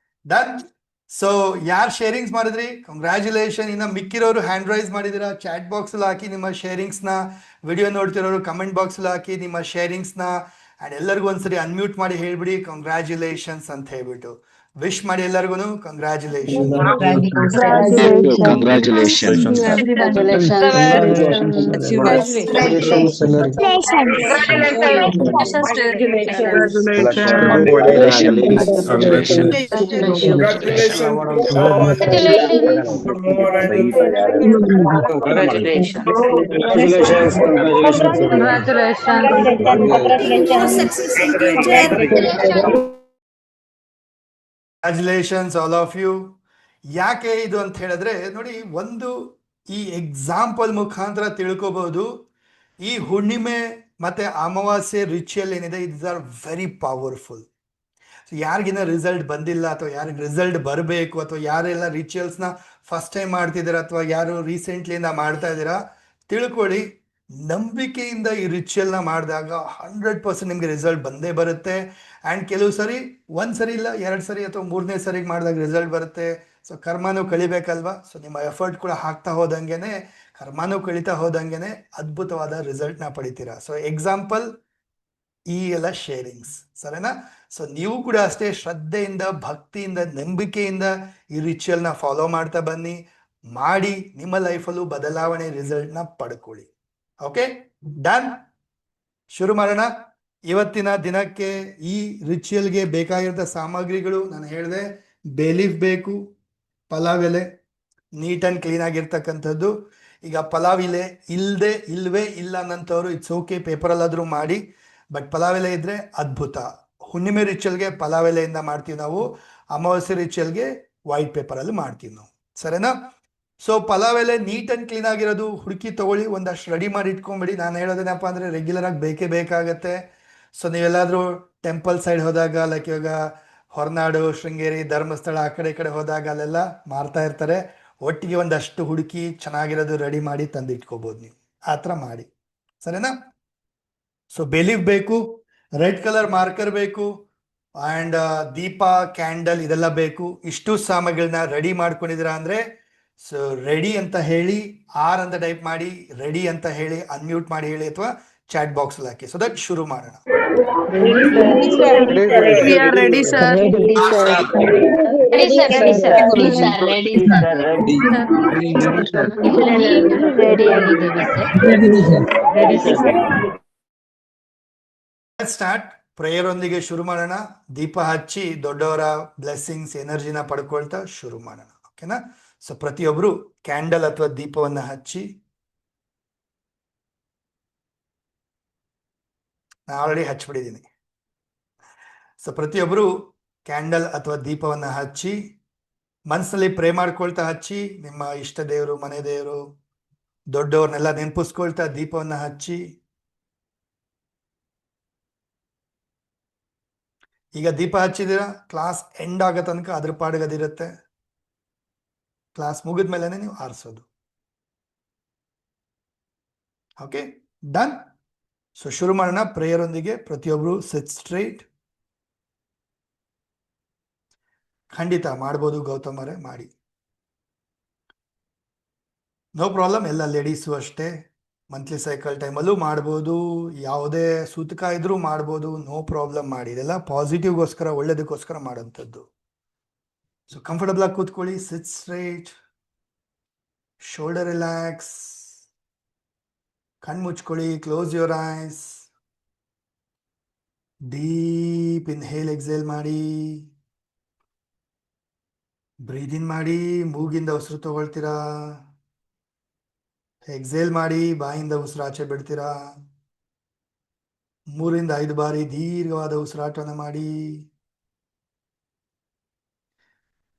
ಡನ್. ಸೊ ಯಾರು ಶೇರಿಂಗ್ಸ್ ಮಾಡಿದ್ರಿ, ಕಂಗ್ರ್ಯಾಚುಲೇಷನ್. ಇನ್ನು ಮಿಕ್ಕಿರೋರು ಹ್ಯಾಂಡ್ ರೈಸ್ ಮಾಡಿದಿರಾ, ಚಾಟ್ ಬಾಕ್ಸ್ ಅಲ್ಲಿ ಹಾಕಿ ನಿಮ್ಮ ಶೇರಿಂಗ್ಸ್ ನ. ವಿಡಿಯೋ ನೋಡ್ತಿರೋರು ಕಮೆಂಟ್ ಬಾಕ್ಸ್ ಅಲ್ಲಿ ಹಾಕಿ ನಿಮ್ಮ ಶೇರಿಂಗ್ಸ್ ನ. ಅಂಡ್ ಎಲ್ಲರಿಗೂ ಒಂದ್ಸರಿ ಅನ್ಮ್ಯೂಟ್ ಮಾಡಿ ಹೇಳ್ಬಿಡಿ ಕಂಗ್ರ್ಯಾಚುಲೇಷನ್ಸ್ ಅಂತ ಹೇಳ್ಬಿಟ್ಟು. ವಿಶ್ ಮಾಡಿ ಎಲ್ಲರಿಗೂ congratulation. Congratulations all of you. ಯಾಕೆ ಇದು ಅಂತ ಹೇಳಿದ್ರೆ ನೋಡಿ, ಒಂದು ಈ ಎಕ್ಸಾಂಪಲ್ ಮುಖಾಂತರ ತಿಳ್ಕೋಬಹುದು, ಈ ಹುಣ್ಣಿಮೆ ಮತ್ತೆ ಅಮಾವಾಸ್ಯೆ ರಿಚುವಲ್ ಏನಿದೆ, ಇಟ್ಸ್ ಆರ್ ವೆರಿ ಪವರ್ಫುಲ್. ಯಾರಿಗಿನ್ನ ರಿಸಲ್ಟ್ ಬಂದಿಲ್ಲ, ಅಥವಾ ಯಾರಿಗೆ ರಿಸಲ್ಟ್ ಬರಬೇಕು, ಅಥವಾ ಯಾರೆಲ್ಲ ರಿಚುವಲ್ಸ್ನ ಫಸ್ಟ್ ಟೈಮ್ ಮಾಡ್ತಿದ್ದೀರಾ, ಅಥವಾ ಯಾರು ರೀಸೆಂಟ್ಲಿಂದ ಮಾಡ್ತಾ ಇದ್ದೀರಾ, ತಿಳ್ಕೊಳ್ಳಿ, ನಂಬಿಕೆಯಿಂದ ಈ ರಿಚುವಲ್ನ ಮಾಡಿದಾಗ 100% ನಿಮಗೆ ರಿಸಲ್ಟ್ ಬಂದೇ ಬರುತ್ತೆ. ಆ್ಯಂಡ್ ಕೆಲವು ಸರಿ, ಒಂದು ಸರಿ ಇಲ್ಲ 2 ಸರಿ ಅಥವಾ 3ನೇ ಸರಿಗೆ ಮಾಡಿದಾಗ ರಿಸಲ್ಟ್ ಬರುತ್ತೆ. ಸೊ ಕರ್ಮನೂ ಕಳಿಬೇಕಲ್ವಾ. ಸೊ ನಿಮ್ಮ ಎಫರ್ಟ್ ಕೂಡ ಹಾಕ್ತಾ ಹೋದಂಗೆನೆ, ಕರ್ಮನೂ ಕಳೀತಾ ಹೋದಂಗೆನೆ ಅದ್ಭುತವಾದ ರಿಸಲ್ಟ್ನ ಪಡಿತೀರಾ. ಸೊ ಎಕ್ಸಾಂಪಲ್ ಈ ಎಲ್ಲ ಶೇರಿಂಗ್ಸ್, ಸರಿನಾ? ಸೊ ನೀವು ಕೂಡ ಅಷ್ಟೇ ಶ್ರದ್ಧೆಯಿಂದ, ಭಕ್ತಿಯಿಂದ, ನಂಬಿಕೆಯಿಂದ ಈ ರಿಚುವಲ್ನ ಫಾಲೋ ಮಾಡ್ತಾ ಬನ್ನಿ, ಮಾಡಿ ನಿಮ್ಮ ಲೈಫಲ್ಲೂ ಬದಲಾವಣೆ ರಿಸಲ್ಟ್ನ ಪಡ್ಕೊಳ್ಳಿ. Okay, done. ಶುರು ಮಾಡೋಣ. ಇವತ್ತಿನ ದಿನಕ್ಕೆ ಈ ರಿಚುವಲ್ಗೆ ಬೇಕಾಗಿರೋ ಸಾಮಗ್ರಿಗಳು ನಾನು ಹೇಳಿದೆ. ಬೇಲೀಫ್ ಬೇಕು, ಪಲಾವ್ ಎಲೆ ನೀಟ್ ಆ್ಯಂಡ್ ಕ್ಲೀನ್ ಆಗಿರ್ತಕ್ಕಂಥದ್ದು. ಈಗ ಪಲಾವ್ ಎಲೆ ಇಲ್ವೇ ಇಲ್ಲ ಅನ್ನೋಂಥವ್ರು ಇಟ್ಸ್ ಓಕೆ, ಪೇಪರಲ್ಲಾದರೂ ಮಾಡಿ. ಬಟ್ ಪಲಾವ್ ಎಲೆ ಇದ್ರೆ ಅದ್ಭುತ. ಹುಣ್ಣಿಮೆ ರಿಚುವಲ್ಗೆ ಪಲಾವ್ ಎಲೆಯಿಂದ ಮಾಡ್ತೀವಿ ನಾವು, ಅಮಾವಾಸ್ಯೆ ರಿಚುವಲ್ಗೆ ವೈಟ್ ಪೇಪರಲ್ಲಿ ಮಾಡ್ತೀವಿ ನಾವು, ಸರಿನಾ? ಸೊ ಪಲಾವ್ ಎಲೆ ನೀಟ್ ಆ್ಯಂಡ್ ಕ್ಲೀನ್ ಆಗಿರೋದು ಹುಡುಕಿ ತಗೊಳ್ಳಿ, ಒಂದಷ್ಟು ರೆಡಿ ಮಾಡಿ ಇಟ್ಕೊಂಬಿಡಿ. ನಾನು ಹೇಳೋದೇನಪ್ಪ ಅಂದರೆ ರೆಗ್ಯುಲರ್ ಆಗಿ ಬೇಕೇ ಬೇಕಾಗತ್ತೆ. ಸೊ ನೀವೆಲ್ಲಾದರೂ ಟೆಂಪಲ್ ಸೈಡ್ ಹೋದಾಗ, ಲೈಕ್ ಇವಾಗ ಹೊರನಾಡು, ಶೃಂಗೇರಿ, ಧರ್ಮಸ್ಥಳ ಆ ಕಡೆ ಈ ಕಡೆ ಹೋದಾಗ ಅಲ್ಲೆಲ್ಲ ಮಾರ್ತಾ ಇರ್ತಾರೆ. ಒಟ್ಟಿಗೆ ಒಂದಷ್ಟು ಹುಡುಕಿ ಚೆನ್ನಾಗಿರೋದು ರೆಡಿ ಮಾಡಿ ತಂದು ಇಟ್ಕೋಬೋದು ನೀವು, ಆ ಥರ ಮಾಡಿ, ಸರಿನಾ? ಸೊ ಬೇಲೀಫ್ ಬೇಕು, ರೆಡ್ ಕಲರ್ ಮಾರ್ಕರ್ ಬೇಕು ಅಂಡ್ ದೀಪ ಕ್ಯಾಂಡಲ್ ಇದೆಲ್ಲ ಬೇಕು. ಇಷ್ಟು ಸಾಮಗ್ರಿಗಳನ್ನ ರೆಡಿ ಮಾಡ್ಕೊಂಡಿದ್ದೀರಾ ಅಂದ್ರೆ ಸೊ ರೆಡಿ ಅಂತ ಹೇಳಿ ಆರ್ ಅಂತ ಟೈಪ್ ಮಾಡಿ, ರೆಡಿ ಅಂತ ಹೇಳಿ ಅನ್ಮ್ಯೂಟ್ ಮಾಡಿ ಹೇಳಿ, ಅಥವಾ ಚಾಟ್ ಬಾಕ್ಸ್ ಅಲ್ಲಿ ಹಾಕಿ. ಸೊ ದಟ್ ಶುರು ಮಾಡೋಣ. We are ready, sir. Ready, sir. Ready, sir. Ready, sir. Ready, sir. Ready, sir. ಎಲ್ಲರೂ ರೆಡಿ ಆಗಿದ್ದೀವಿ sir. Ready sir. Start. Prayer ಒಂದಿಗೆ ಶುರು ಮಾಡೋಣ. ದೀಪ ಹಚ್ಚಿ ದೊಡ್ಡವರ ಬ್ಲೆಸ್ಸಿಂಗ್ಸ್ ಎನರ್ಜಿನ ಪಡ್ಕೊಳ್ತಾ ಶುರು ಮಾಡೋಣ. ಓಕೆನಾ? ಸೊ ಪ್ರತಿಯೊಬ್ರು ಕ್ಯಾಂಡಲ್ ಅಥವಾ ದೀಪವನ್ನ ಹಚ್ಚಿ. ನಾನು ಆಲ್ರೆಡಿ ಹಚ್ಬಿಟ್ಟಿದ್ದೀನಿ. ಸೊ ಪ್ರತಿಯೊಬ್ರು ಕ್ಯಾಂಡಲ್ ಅಥವಾ ದೀಪವನ್ನ ಹಚ್ಚಿ ಮನಸ್ಸಲ್ಲಿ ಪ್ರೇ ಮಾಡ್ಕೊಳ್ತಾ ಹಚ್ಚಿ. ನಿಮ್ಮ ಇಷ್ಟ ದೇವರು, ಮನೆ ದೇವರು, ದೊಡ್ಡವ್ರನ್ನೆಲ್ಲ ನೆನಪಿಸ್ಕೊಳ್ತಾ ದೀಪವನ್ನ ಹಚ್ಚಿ. ಈಗ ದೀಪ ಹಚ್ಚಿದಿರ, ಕ್ಲಾಸ್ ಎಂಡ್ ಆಗೋ ತನಕ ಅದ್ರ ಪಾಡಿಗೆ ಅದಿರುತ್ತೆ. ಕ್ಲಾಸ್ ಮುಗಿದ ಮೇಲೆ ನೀವು ಆರಿಸೋದು. Okay, done. ಸೊ ಶುರು ಮಾಡೋಣ ಪ್ರೇಯರ್ ಒಂದಿಗೆ. ಪ್ರತಿಯೊಬ್ರು ಸಿಟ್ ಸ್ಟ್ರೈಟ್. ಖಂಡಿತ ಮಾಡ್ಬೋದು ಗೌತಮ್ ಅವರೇ, ಮಾಡಿ, ನೋ ಪ್ರಾಬ್ಲಮ್. ಎಲ್ಲ ಲೇಡೀಸು ಅಷ್ಟೇ, ಮಂತ್ಲಿ ಸೈಕಲ್ ಟೈಮಲ್ಲೂ ಮಾಡ್ಬೋದು, ಯಾವುದೇ ಸೂತಕ ಇದ್ರೂ ಮಾಡ್ಬೋದು, ನೋ ಪ್ರಾಬ್ಲಮ್, ಮಾಡಿ. ಇದೆಲ್ಲ ಪಾಸಿಟಿವ್ಗೋಸ್ಕರ, ಒಳ್ಳೇದಕ್ಕೋಸ್ಕರ ಮಾಡೋಂಥದ್ದು. ಸೊ ಕಂಫರ್ಟಬಲ್ ಆಗಿ ಕೂತ್ಕೊಳ್ಳಿ. ಸಿಟ್ ಸ್ಟ್ರೈಟ್, ಶೋಲ್ಡರ್ ರಿಲ್ಯಾಕ್ಸ್, ಕಣ್ಣು ಮುಚ್ಕೊಳ್ಳಿ. Close your eyes. Deep inhale exhale ಮಾಡಿ. ಬ್ರೀದ್ ಇನ್ ಮಾಡಿ, ಮೂಗಿಂದ ಉಸಿರು ತಗೊಳ್ತೀರಾ. ಎಕ್ಸೇಲ್ ಮಾಡಿ, ಬಾಯಿಂದ ಉಸಿರು ಆಚೆ ಬಿಡ್ತೀರಾ. 3 ರಿಂದ 5 ಬಾರಿ ದೀರ್ಘವಾದ ಉಸಿರಾಟವನ್ನು ಮಾಡಿ.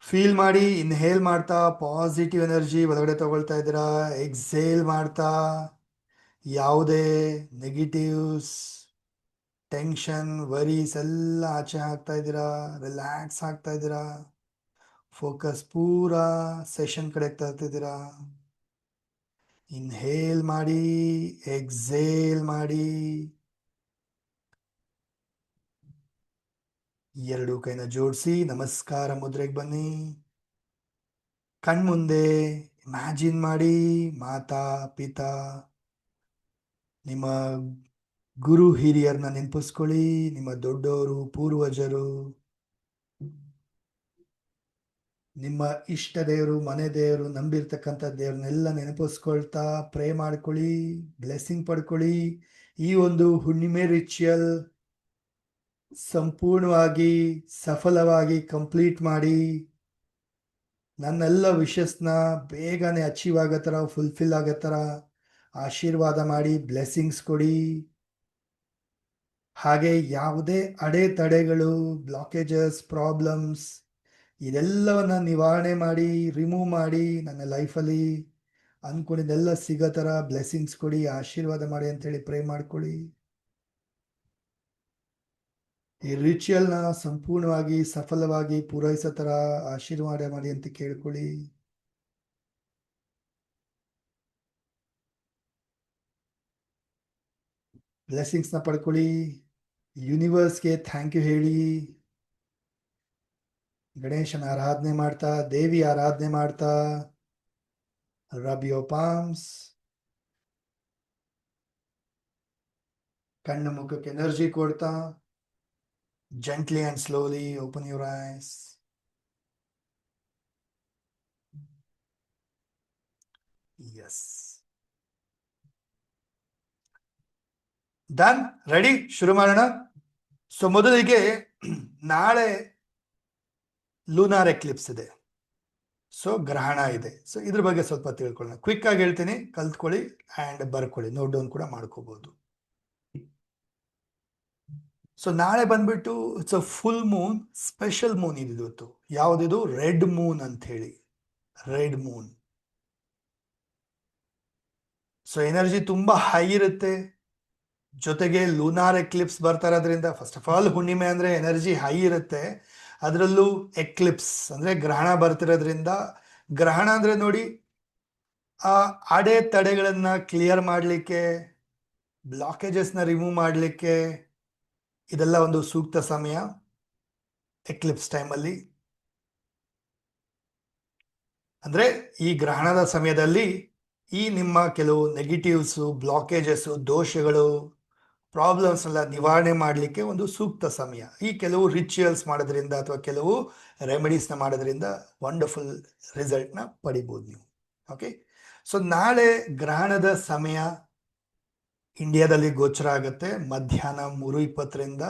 ಫೀಲ್ ಮಾಡಿ. ಇನ್ಹೇಲ್ ಮಾಡ್ತಾ ಪಾಸಿಟಿವ್ ಎನರ್ಜಿ ಒಳಗಡೆ ತಗೊಳ್ತಾ ಇದ್ದೀರಾ. ಎಕ್ಸೇಲ್ ಮಾಡ್ತಾ ಯಾವುದೇ ನೆಗೆಟಿವ್ಸ್, ಟೆನ್ಷನ್, ವರೀಸ್ ಎಲ್ಲ ಆಚೆ ಹಾಕ್ತಾ ಇದ್ದೀರಾ. ರಿಲ್ಯಾಕ್ಸ್ ಆಗ್ತಾ ಇದ್ದೀರಾ. ಫೋಕಸ್ ಪೂರಾ ಸೆಷನ್ ಕಡೆ ತರ್ತಿದ್ದೀರಾ. ಇನ್ಹೇಲ್ ಮಾಡಿ, ಎಕ್ಸೇಲ್ ಮಾಡಿ. 2 ಕೈನ ಜೋಡಿಸಿ ನಮಸ್ಕಾರ ಮುದ್ರೆಗೆ ಬನ್ನಿ. ಕಣ್ಮುಂದೆ ಇಮ್ಯಾಜಿನ್ ಮಾಡಿ, ಮಾತಾ ಪಿತಾ, ನಿಮ್ಮ ಗುರು ಹಿರಿಯರನ್ನ ನೆನಪಿಸ್ಕೊಳ್ಳಿ. ನಿಮ್ಮ ದೊಡ್ಡವರು, ಪೂರ್ವಜರು, ನಿಮ್ಮ ಇಷ್ಟ ದೇವರು, ಮನೆ ದೇವರು, ನಂಬಿರ್ತಕ್ಕಂಥ ದೇವ್ರನ್ನೆಲ್ಲ ನೆನಪಿಸ್ಕೊಳ್ತಾ ಪ್ರೇ ಮಾಡ್ಕೊಳ್ಳಿ. ಬ್ಲೆಸ್ಸಿಂಗ್ ಪಡ್ಕೊಳ್ಳಿ. ಈ ಒಂದು ಹುಣ್ಣಿಮೆ ರಿಚುವಲ್ ಸಂಪೂರ್ಣವಾಗಿ ಸಫಲವಾಗಿ ಕಂಪ್ಲೀಟ್ ಮಾಡಿ. ನನ್ನೆಲ್ಲ ವಿಶಸ್ನ ಬೇಗನೆ ಅಚೀವ್ ಆಗೋ ಥರ, ಫುಲ್ಫಿಲ್ ಆಗೋ ಥರ ಆಶೀರ್ವಾದ ಮಾಡಿ, ಬ್ಲೆಸ್ಸಿಂಗ್ಸ್ ಕೊಡಿ. ಹಾಗೆ ಯಾವುದೇ ಅಡೆತಡೆಗಳು, ಬ್ಲಾಕೇಜಸ್, ಪ್ರಾಬ್ಲಮ್ಸ್ ಇದೆಲ್ಲವನ್ನ ನಿವಾರಣೆ ಮಾಡಿ, ರಿಮೂವ್ ಮಾಡಿ. ನನ್ನ ಲೈಫಲ್ಲಿ ಅಂದ್ಕೊಂಡಿದ್ದೆಲ್ಲ ಸಿಗೋ ಥರ ಬ್ಲೆಸ್ಸಿಂಗ್ಸ್ ಕೊಡಿ, ಆಶೀರ್ವಾದ ಮಾಡಿ ಅಂತೇಳಿ ಪ್ರೇ ಮಾಡ್ಕೊಳ್ಳಿ. ಈ ರಿಚುವಲ್ನ ಸಂಪೂರ್ಣವಾಗಿ ಸಫಲವಾಗಿ ಪೂರೈಸೋ ಥರ ಆಶೀರ್ವಾದ ಮಾಡಿ ಅಂತ ಕೇಳ್ಕೊಳ್ಳಿ. ಬ್ಲೆಸ್ಸಿಂಗ್ಸ್ನ ಪಡ್ಕೊಳ್ಳಿ. ಯೂನಿವರ್ಸ್ಗೆ ಥ್ಯಾಂಕ್ ಯು ಹೇಳಿ. ಗಣೇಶನ ಆರಾಧನೆ ಮಾಡ್ತಾ, ದೇವಿ ಆರಾಧನೆ ಮಾಡ್ತಾ, ರಬ್ ಯೋರ್ ಪಾಮ್ಸ್. ಕಣ್ಣು ಮುಖಕ್ಕೆ ಎನರ್ಜಿ ಕೊಡ್ತಾ, gently and slowly open your eyes. Yes, done. Ready, ಶುರು ಮಾಡೋಣ. ಸೊ ಮೊದಲಿಗೆ ನಾಳೆ ಲೂನಾರ್ ಎಕ್ಲಿಪ್ಸ್ ಇದೆ. ಸೊ ಗ್ರಹಣ ಇದೆ. ಸೊ ಇದ್ರ ಬಗ್ಗೆ ಸ್ವಲ್ಪ ತಿಳ್ಕೊಳ್ಳೋಣ. ಕ್ವಿಕ್ ಆಗಿ ಹೇಳ್ತೀನಿ, ಕಲ್ತ್ಕೊಳ್ಳಿ ಆ್ಯಂಡ್ ಬರ್ಕೊಳ್ಳಿ. ನೋಟ್ ಡೌನ್ ಕೂಡ ಮಾಡ್ಕೋಬಹುದು. ಸೊ ನಾಳೆ ಬಂದ್ಬಿಟ್ಟು it's a full Moon, special Moon ಇದು ಇವತ್ತು. ಯಾವುದಿದು? ರೆಡ್ ಮೂನ್ ಅಂತ ಹೇಳಿ. Red Moon. ಸೊ ಎನರ್ಜಿ ತುಂಬಾ ಹೈ ಇರುತ್ತೆ. ಜೊತೆಗೆ ಲೂನಾರ್ ಎಕ್ಲಿಪ್ಸ್ ಬರ್ತಾ ಇರೋದ್ರಿಂದ, ಫಸ್ಟ್ ಆಫ್ ಆಲ್ ಹುಣ್ಣಿಮೆ ಅಂದ್ರೆ ಎನರ್ಜಿ ಹೈ ಇರುತ್ತೆ. ಅದರಲ್ಲೂ ಎಕ್ಲಿಪ್ಸ್ ಅಂದ್ರೆ ಗ್ರಹಣ ಬರ್ತಿರೋದ್ರಿಂದ, ಗ್ರಹಣ ಅಂದ್ರೆ ನೋಡಿ, ಆ ಅಡೆತಡೆಗಳನ್ನ ಕ್ಲಿಯರ್ ಮಾಡಲಿಕ್ಕೆ, ಬ್ಲಾಕೇಜಸ್ನ ರಿಮೂವ್ ಮಾಡಲಿಕ್ಕೆ, ಇದೆಲ್ಲ ಒಂದು ಸೂಕ್ತ ಸಮಯ ಎಕ್ಲಿಪ್ಸ್ ಟೈಮಲ್ಲಿ. ಅಂದ್ರೆ ಈ ಗ್ರಹಣದ ಸಮಯದಲ್ಲಿ ಈ ನಿಮ್ಮ ಕೆಲವು ನೆಗೆಟಿವ್ಸು, ಬ್ಲಾಕೇಜಸ್, ದೋಷಗಳು, ಪ್ರಾಬ್ಲಮ್ಸ್ ಎಲ್ಲ ನಿವಾರಣೆ ಮಾಡಲಿಕ್ಕೆ ಒಂದು ಸೂಕ್ತ ಸಮಯ. ಈ ಕೆಲವು ರಿಚುವಲ್ಸ್ ಮಾಡೋದ್ರಿಂದ ಅಥವಾ ಕೆಲವು ರೆಮಿಡೀಸ್ನ ಮಾಡೋದ್ರಿಂದ ವಂಡರ್ಫುಲ್ ರಿಸಲ್ಟ್ನ ಪಡಿಬೋದು ನೀವು. ಓಕೆ, ಸೊ ನಾಳೆ ಗ್ರಹಣದ ಸಮಯ ಇಂಡಿಯಾದಲ್ಲಿ ಗೋಚರ ಆಗುತ್ತೆ ಮಧ್ಯಾಹ್ನ 3:20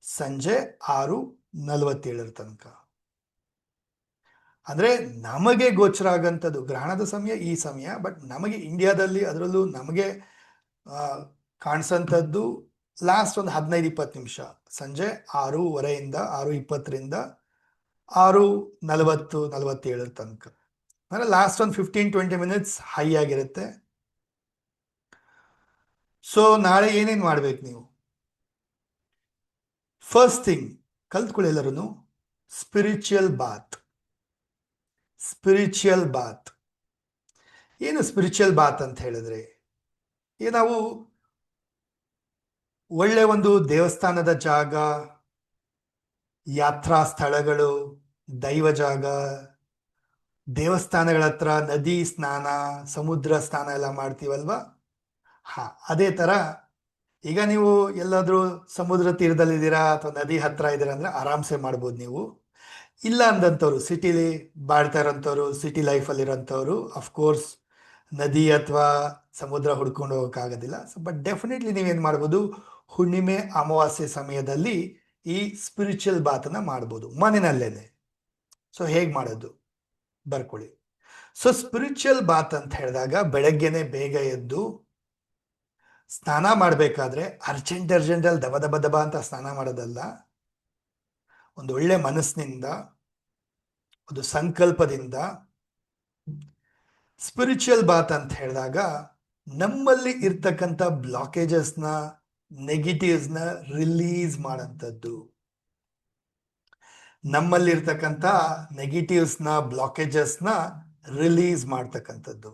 ಸಂಜೆ 6:47 ತನಕ. ಅಂದ್ರೆ ನಮಗೆ ಗೋಚರ ಆಗಂಥದ್ದು ಗ್ರಹಣದ ಸಮಯ ಈ ಸಮಯ, ಬಟ್ ನಮಗೆ ಇಂಡಿಯಾದಲ್ಲಿ ಅದರಲ್ಲೂ ನಮಗೆ ಕಾಣಿಸಂಥದ್ದು ಲಾಸ್ಟ್ ಒಂದು 15-20 ನಿಮಿಷ, ಸಂಜೆ 6:15 6:20 6:40-47 ತನಕ. ಅಂದ್ರೆ ಲಾಸ್ಟ್ ಒಂದು 15-20 ಮಿನಿಟ್ಸ್ ಹೈ ಆಗಿರುತ್ತೆ. ಸೊ ನಾಳೆ ಏನೇನು ಮಾಡ್ಬೇಕು ನೀವು? ಫಸ್ಟ್ ಥಿಂಗ್ ಕಲ್ತ್ಕೊಳ್ಳಿ ಎಲ್ಲರೂ, ಸ್ಪಿರಿಚುವಲ್ ಬಾತ್. ಸ್ಪಿರಿಚುವಲ್ ಬಾತ್ ಏನು? ಸ್ಪಿರಿಚುವಲ್ ಬಾತ್ ಅಂತ ಹೇಳಿದ್ರೆ ನಾವು ಒಳ್ಳೆ ಒಂದು ದೇವಸ್ಥಾನದ ಜಾಗ, ಯಾತ್ರಾ ಸ್ಥಳಗಳು, ದೈವ ಜಾಗ, ದೇವಸ್ಥಾನಗಳ ಹತ್ರ ನದಿ ಸ್ನಾನ, ಸಮುದ್ರ ಸ್ನಾನ ಎಲ್ಲ ಮಾಡ್ತೀವಲ್ವಾ? ಅದೇ ತರ ಈಗ ನೀವು ಎಲ್ಲಾದ್ರೂ ಸಮುದ್ರ ತೀರದಲ್ಲಿದ್ದೀರಾ ಅಥವಾ ನದಿ ಹತ್ರ ಇದ್ದೀರಾ ಅಂದ್ರೆ ಆರಾಮ್ಸೆ ಮಾಡ್ಬೋದು ನೀವು. ಇಲ್ಲ ಅಂದಂಥವ್ರು, ಸಿಟಿಲಿ ಬಾಳ್ತಾ ಇರೋಂಥವ್ರು, ಸಿಟಿ ಲೈಫಲ್ಲಿ ಇರೋಂಥವ್ರು ಅಫ್ಕೋರ್ಸ್ ನದಿ ಅಥವಾ ಸಮುದ್ರ ಹುಡ್ಕೊಂಡು ಹೋಗೋಕ್ಕಾಗೋದಿಲ್ಲ. ಬಟ್ ಡೆಫಿನೆಟ್ಲಿ ನೀವೇನು ಮಾಡ್ಬೋದು, ಹುಣ್ಣಿಮೆ ಅಮಾವಾಸ್ಯೆ ಸಮಯದಲ್ಲಿ ಈ ಸ್ಪಿರಿಚುವಲ್ ಬಾತನ್ನ ಮಾಡ್ಬೋದು ಮನೆಯಲ್ಲೇನೆ. ಸೊ ಹೇಗೆ ಮಾಡೋದು ಬರ್ಕೊಳ್ಳಿ. ಸೊ ಸ್ಪಿರಿಚುವಲ್ ಬಾತ್ ಅಂತ ಹೇಳಿದಾಗ ಬೆಳಗ್ಗೆನೆ ಬೇಗ ಎದ್ದು ಸ್ನಾನ ಮಾಡಬೇಕಾದ್ರೆ ಅರ್ಜೆಂಟಲ್ಲಿ ದಬ ದಬ ದಬ ಅಂತ ಸ್ನಾನ ಮಾಡೋದಲ್ಲ. ಒಂದು ಒಳ್ಳೆ ಮನಸ್ಸಿನಿಂದ, ಒಂದು ಸಂಕಲ್ಪದಿಂದ. ಸ್ಪಿರಿಚುವಲ್ ಬಾತ್ ಅಂತ ಹೇಳಿದಾಗ ನಮ್ಮಲ್ಲಿ ಇರ್ತಕ್ಕಂಥ ಬ್ಲಾಕೇಜಸ್ನ, ನೆಗೆಟಿವ್ಸ್ನ ರಿಲೀಸ್ ಮಾಡೋಂಥದ್ದು. ನಮ್ಮಲ್ಲಿರ್ತಕ್ಕಂಥ ನೆಗೆಟಿವ್ಸ್ನ, ಬ್ಲಾಕೇಜಸ್ನ ರಿಲೀಸ್ ಮಾಡ್ತಕ್ಕಂಥದ್ದು.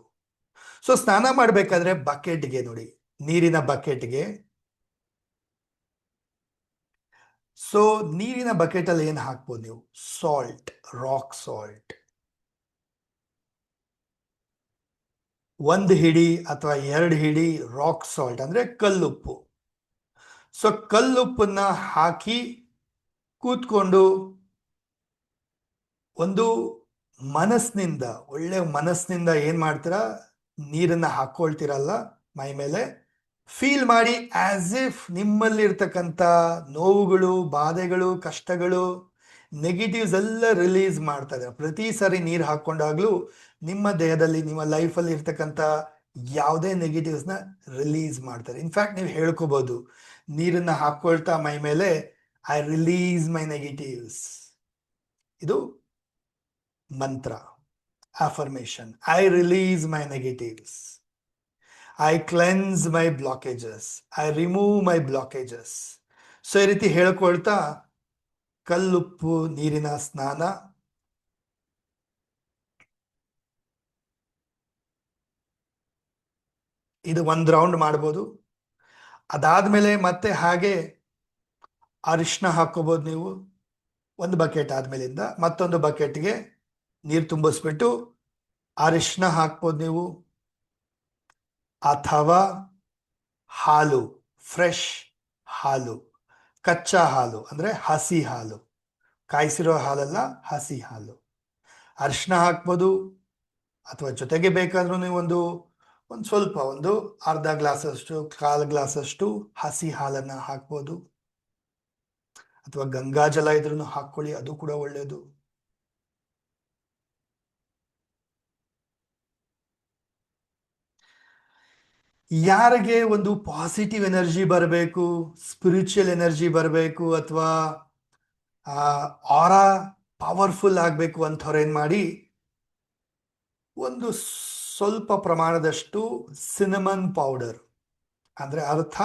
ಸೊ ಸ್ನಾನ ಮಾಡಬೇಕಾದ್ರೆ ಬಕೆಟ್ಗೆ ನೋಡಿ, ನೀರಿನ ಬಕೆಟ್ಗೆ. ಸೊ ನೀರಿನ ಬಕೆಟಲ್ಲಿ ಏನು ಹಾಕ್ಬೋದು ನೀವು? Salt, rock salt. 1 ಹಿಡಿ ಅಥವಾ 2 ಹಿಡಿ ರಾಕ್ ಸಾಲ್ಟ್ ಅಂದ್ರೆ ಕಲ್ಲುಪ್ಪು. ಸೊ ಕಲ್ಲುಪ್ಪನ್ನ ಹಾಕಿ ಕೂತ್ಕೊಂಡು ಒಂದು ಮನಸ್ಸಿನಿಂದ, ಒಳ್ಳೆ ಮನಸ್ಸಿನಿಂದ ಏನ್ ಮಾಡ್ತೀರಾ, ನೀರನ್ನ ಹಾಕೊಳ್ತೀರಲ್ಲ ಮೈ ಮೇಲೆ, ಫೀಲ್ ಮಾಡಿ ಆಸ್ ಇಫ್ ನಿಮ್ಮಲ್ಲಿರ್ತಕ್ಕಂಥ ನೋವುಗಳು, ಬಾಧೆಗಳು, ಕಷ್ಟಗಳು, ನೆಗೆಟಿವ್ಸ್ ಎಲ್ಲ ರಿಲೀಸ್ ಮಾಡ್ತಾ ಇದ್ದಾರೆ. ಪ್ರತಿ ಸಾರಿ ನೀರು ಹಾಕೊಂಡಾಗ್ಲೂ ನಿಮ್ಮ ದೇಹದಲ್ಲಿ, ನಿಮ್ಮ ಲೈಫಲ್ಲಿ ಇರ್ತಕ್ಕಂಥ ಯಾವುದೇ ನೆಗೆಟಿವ್ಸ್ನ ರಿಲೀಸ್ ಮಾಡ್ತಾರೆ. ಇನ್ಫ್ಯಾಕ್ಟ್ ನೀವು ಹೇಳ್ಕೋಬಹುದು, ನೀರನ್ನ ಹಾಕೊಳ್ತಾ ಮೈ ಮೇಲೆ, ಐ ರಿಲೀಸ್ ಮೈ ನೆಗೆಟಿವ್ಸ್. ಇದು ಮಂತ್ರ, affirmation. I release my negatives. I cleanse my blockages. I remove my blockages. So ಈ ರೀತಿ ಹೇಳ್ಕೊಳ್ತಾ ಕಲ್ಲುಪ್ಪು ನೀರಿನ ಸ್ನಾನ, ಇದು 1 ರೌಂಡ್ ಮಾಡ್ಬೋದು. ಅದಾದ್ಮೇಲೆ ಮತ್ತೆ ಹಾಗೆ ಅರಿಶಿನ ಹಾಕೋಬಹುದು ನೀವು. 1 ಬಕೆಟ್ ಆದ್ಮೇಲಿಂದ ಮತ್ತೊಂದು ಬಕೆಟ್ಗೆ ನೀರು ತುಂಬಿಸ್ಬಿಟ್ಟು ಅರಿಶಿನ ಹಾಕ್ಬೋದು ನೀವು. ಅಥವಾ ಹಾಲು, ಫ್ರೆಶ್ ಹಾಲು, ಕಚ್ಚಾ ಹಾಲು ಅಂದ್ರೆ ಹಸಿ ಹಾಲು, ಕಾಯಿಸಿರೋ ಹಾಲಲ್ಲ, ಹಸಿ ಹಾಲು. ಅರಿಶಿನ ಹಾಕ್ಬೋದು. ಅಥವಾ ಜೊತೆಗೆ ಬೇಕಾದ್ರೂ ನೀವು ಒಂದು ಸ್ವಲ್ಪ ಒಂದು ಅರ್ಧ ಗ್ಲಾಸಷ್ಟು, 1/4 ಗ್ಲಾಸಷ್ಟು ಹಸಿ ಹಾಲನ್ನ ಹಾಕ್ಬೋದು. ಅಥವಾ ಗಂಗಾಜಲ ಇದ್ರೂ ಹಾಕೊಳ್ಳಿ, ಅದು ಕೂಡ ಒಳ್ಳೆಯದು. ಯಾರಿಗೆ ಒಂದು ಪಾಸಿಟಿವ್ ಎನರ್ಜಿ ಬರಬೇಕು, ಸ್ಪಿರಿಚುವಲ್ ಎನರ್ಜಿ ಬರಬೇಕು, ಅಥವಾ ಆರಾ ಪವರ್ಫುಲ್ ಆಗಬೇಕು ಅಂಥವ್ರು ಏನು ಮಾಡಿ, ಒಂದು ಸ್ವಲ್ಪ ಪ್ರಮಾಣದಷ್ಟು ಸಿನಮನ್ ಪೌಡರ್, ಅಂದರೆ ಅರ್ಥ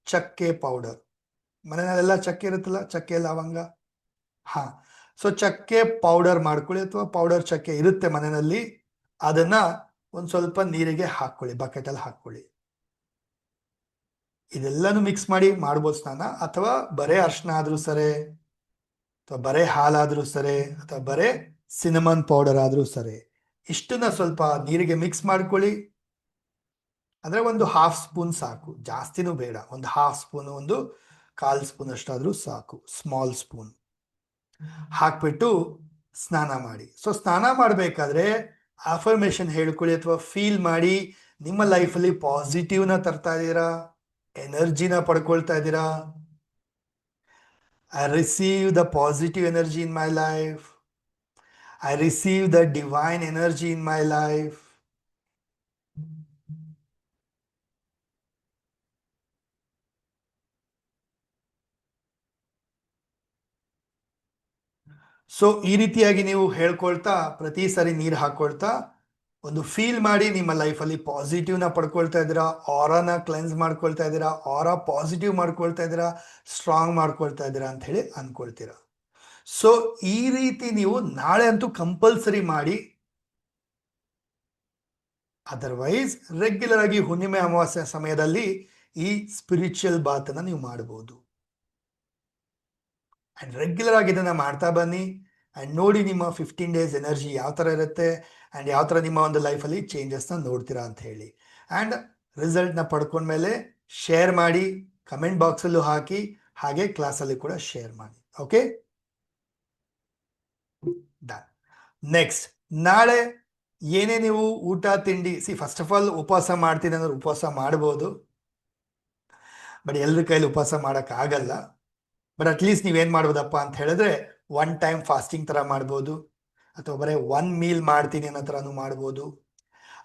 ಚಕ್ಕೆ ಪೌಡರ್. ಮನೆಯಲ್ಲೆಲ್ಲ ಚಕ್ಕೆ ಇರುತ್ತಲ್ಲ, ಚಕ್ಕೆ ಲವಂಗ, ಸೊ ಚಕ್ಕೆ ಪೌಡರ್ ಮಾಡ್ಕೊಳ್ಳಿ, ಅಥವಾ ಪೌಡರ್ ಚಕ್ಕೆ ಇರುತ್ತೆ ಮನೆಯಲ್ಲಿ, ಅದನ್ನ ಒಂದು ಸ್ವಲ್ಪ ನೀರಿಗೆ ಹಾಕ್ಕೊಳ್ಳಿ, ಬಕೆಟಲ್ಲಿ ಹಾಕ್ಕೊಳ್ಳಿ. ಇದೆಲ್ಲನೂ ಮಿಕ್ಸ್ ಮಾಡಿ ಮಾಡ್ಬೋದು ಸ್ನಾನ, ಅಥವಾ ಬರೇ ಅರ್ಶಿನ ಆದ್ರೂ ಸರಿ, ಅಥವಾ ಬರೇ ಹಾಲಾದ್ರೂ ಸರಿ, ಅಥವಾ ಬರೇ ಸಿನಮನ್ ಪೌಡರ್ ಆದ್ರೂ ಸರಿ. ಇಷ್ಟನ್ನ ಸ್ವಲ್ಪ ನೀರಿಗೆ ಮಿಕ್ಸ್ ಮಾಡ್ಕೊಳ್ಳಿ. ಅಂದ್ರೆ ಒಂದು 1/2 ಸ್ಪೂನ್ ಸಾಕು, ಜಾಸ್ತಿನೂ ಬೇಡ. ಒಂದು 1/2 ಸ್ಪೂನ್, ಒಂದು 1/4 ಸ್ಪೂನ್ ಅಷ್ಟಾದ್ರೂ ಸಾಕು, ಸ್ಮಾಲ್ ಸ್ಪೂನ್ ಹಾಕ್ಬಿಟ್ಟು ಸ್ನಾನ ಮಾಡಿ. ಸೊ ಸ್ನಾನ ಮಾಡಬೇಕಾದ್ರೆ ಅಫರ್ಮೇಶನ್ ಹೇಳ್ಕೊಳ್ಳಿ ಅಥವಾ ಫೀಲ್ ಮಾಡಿ, ನಿಮ್ಮ ಲೈಫಲ್ಲಿ ಪಾಸಿಟಿವ್ನ ತರ್ತಾ ಇದ್ದೀರಾ, ಎನರ್ಜಿನ ಪಡ್ಕೊಳ್ತಾ ಇದ್ದೀರಾ. I receive the positive energy in my life, I receive the divine energy in my life. So ಈ ರೀತಿಯಾಗಿ ನೀವು ಹೇಳ್ಕೊಳ್ತಾ, ಪ್ರತಿ ಸಾರಿ ನೀರು ಹಾಕೊಳ್ತಾ ಒಂದು ಫೀಲ್ ಮಾಡಿ, ನಿಮ್ಮ ಲೈಫಲ್ಲಿ ಪಾಸಿಟಿವ್ನ ಪಡ್ಕೊಳ್ತಾ ಇದ್ದೀರಾ, ಆರಾನ ಕ್ಲೆನ್ಸ್ ಮಾಡ್ಕೊಳ್ತಾ ಇದ್ದೀರಾ, ಆರಾ ಪಾಸಿಟಿವ್ ಮಾಡ್ಕೊಳ್ತಾ ಇದ್ದೀರಾ, ಸ್ಟ್ರಾಂಗ್ ಮಾಡ್ಕೊಳ್ತಾ ಇದ್ದೀರಾ ಅಂತ ಹೇಳಿ ಅನ್ಕೊಳ್ತೀರಾ. ಸೊ ಈ ರೀತಿ ನೀವು ನಾಳೆ ಅಂತೂ ಕಂಪಲ್ಸರಿ ಮಾಡಿ. ಅದರ್ವೈಸ್ ರೆಗ್ಯುಲರ್ ಆಗಿ ಹುಣ್ಣಿಮೆ ಅಮಾವಾಸ್ಯ ಸಮಯದಲ್ಲಿ ಈ ಸ್ಪಿರಿಚುವಲ್ ಬಾತ್ ಅನ್ನ ನೀವು ಮಾಡಬಹುದು. ಅಂಡ್ ರೆಗ್ಯುಲರ್ ಆಗಿ ಇದನ್ನ ಮಾಡ್ತಾ ಬನ್ನಿ. ಅಂಡ್ ನೋಡಿ ನಿಮ್ಮ 15 ಡೇಸ್ ಎನರ್ಜಿ ಯಾವ ತರ ಇರುತ್ತೆ, ಅಂಡ್ ಯಾವ ತರ ನಿಮ್ಮ ಒಂದು ಲೈಫಲ್ಲಿ ಚೇಂಜಸ್ನ ನೋಡ್ತೀರಾ ಅಂತ ಹೇಳಿ. ಅಂಡ್ ರಿಸಲ್ಟ್ನ ಪಡ್ಕೊಂಡ್ಮೇಲೆ ಶೇರ್ ಮಾಡಿ, ಕಮೆಂಟ್ ಬಾಕ್ಸಲ್ಲೂ ಹಾಕಿ, ಹಾಗೆ ಕ್ಲಾಸಲ್ಲಿ ಕೂಡ ಶೇರ್ ಮಾಡಿ. Okay, done. ನೆಕ್ಸ್ಟ್, ನಾಳೆ ಏನೇ ನೀವು ಊಟ ತಿಂಡಿ, ಫಸ್ಟ್ ಆಫ್ ಆಲ್ ಉಪವಾಸ ಮಾಡ್ತೀನಿ ಅಂದ್ರೆ ಉಪವಾಸ ಮಾಡ್ಬೋದು, ಬಟ್ ಎಲ್ಲರ ಕೈಲಿ ಉಪವಾಸ ಮಾಡೋಕ್ಕಾಗಲ್ಲ. ಬಟ್ ಅಟ್ಲೀಸ್ಟ್ ನೀವೇನು ಮಾಡ್ಬೋದಪ್ಪ ಅಂತ ಹೇಳಿದ್ರೆ, 1 ಟೈಮ್ ಫಾಸ್ಟಿಂಗ್ ಥರ ಮಾಡ್ಬೋದು, ಅಥವಾ ಬರೀ 1 ಮೀಲ್ ಮಾಡ್ತೀನಿ ಅನ್ನೋ ಥರನೂ ಮಾಡ್ಬೋದು,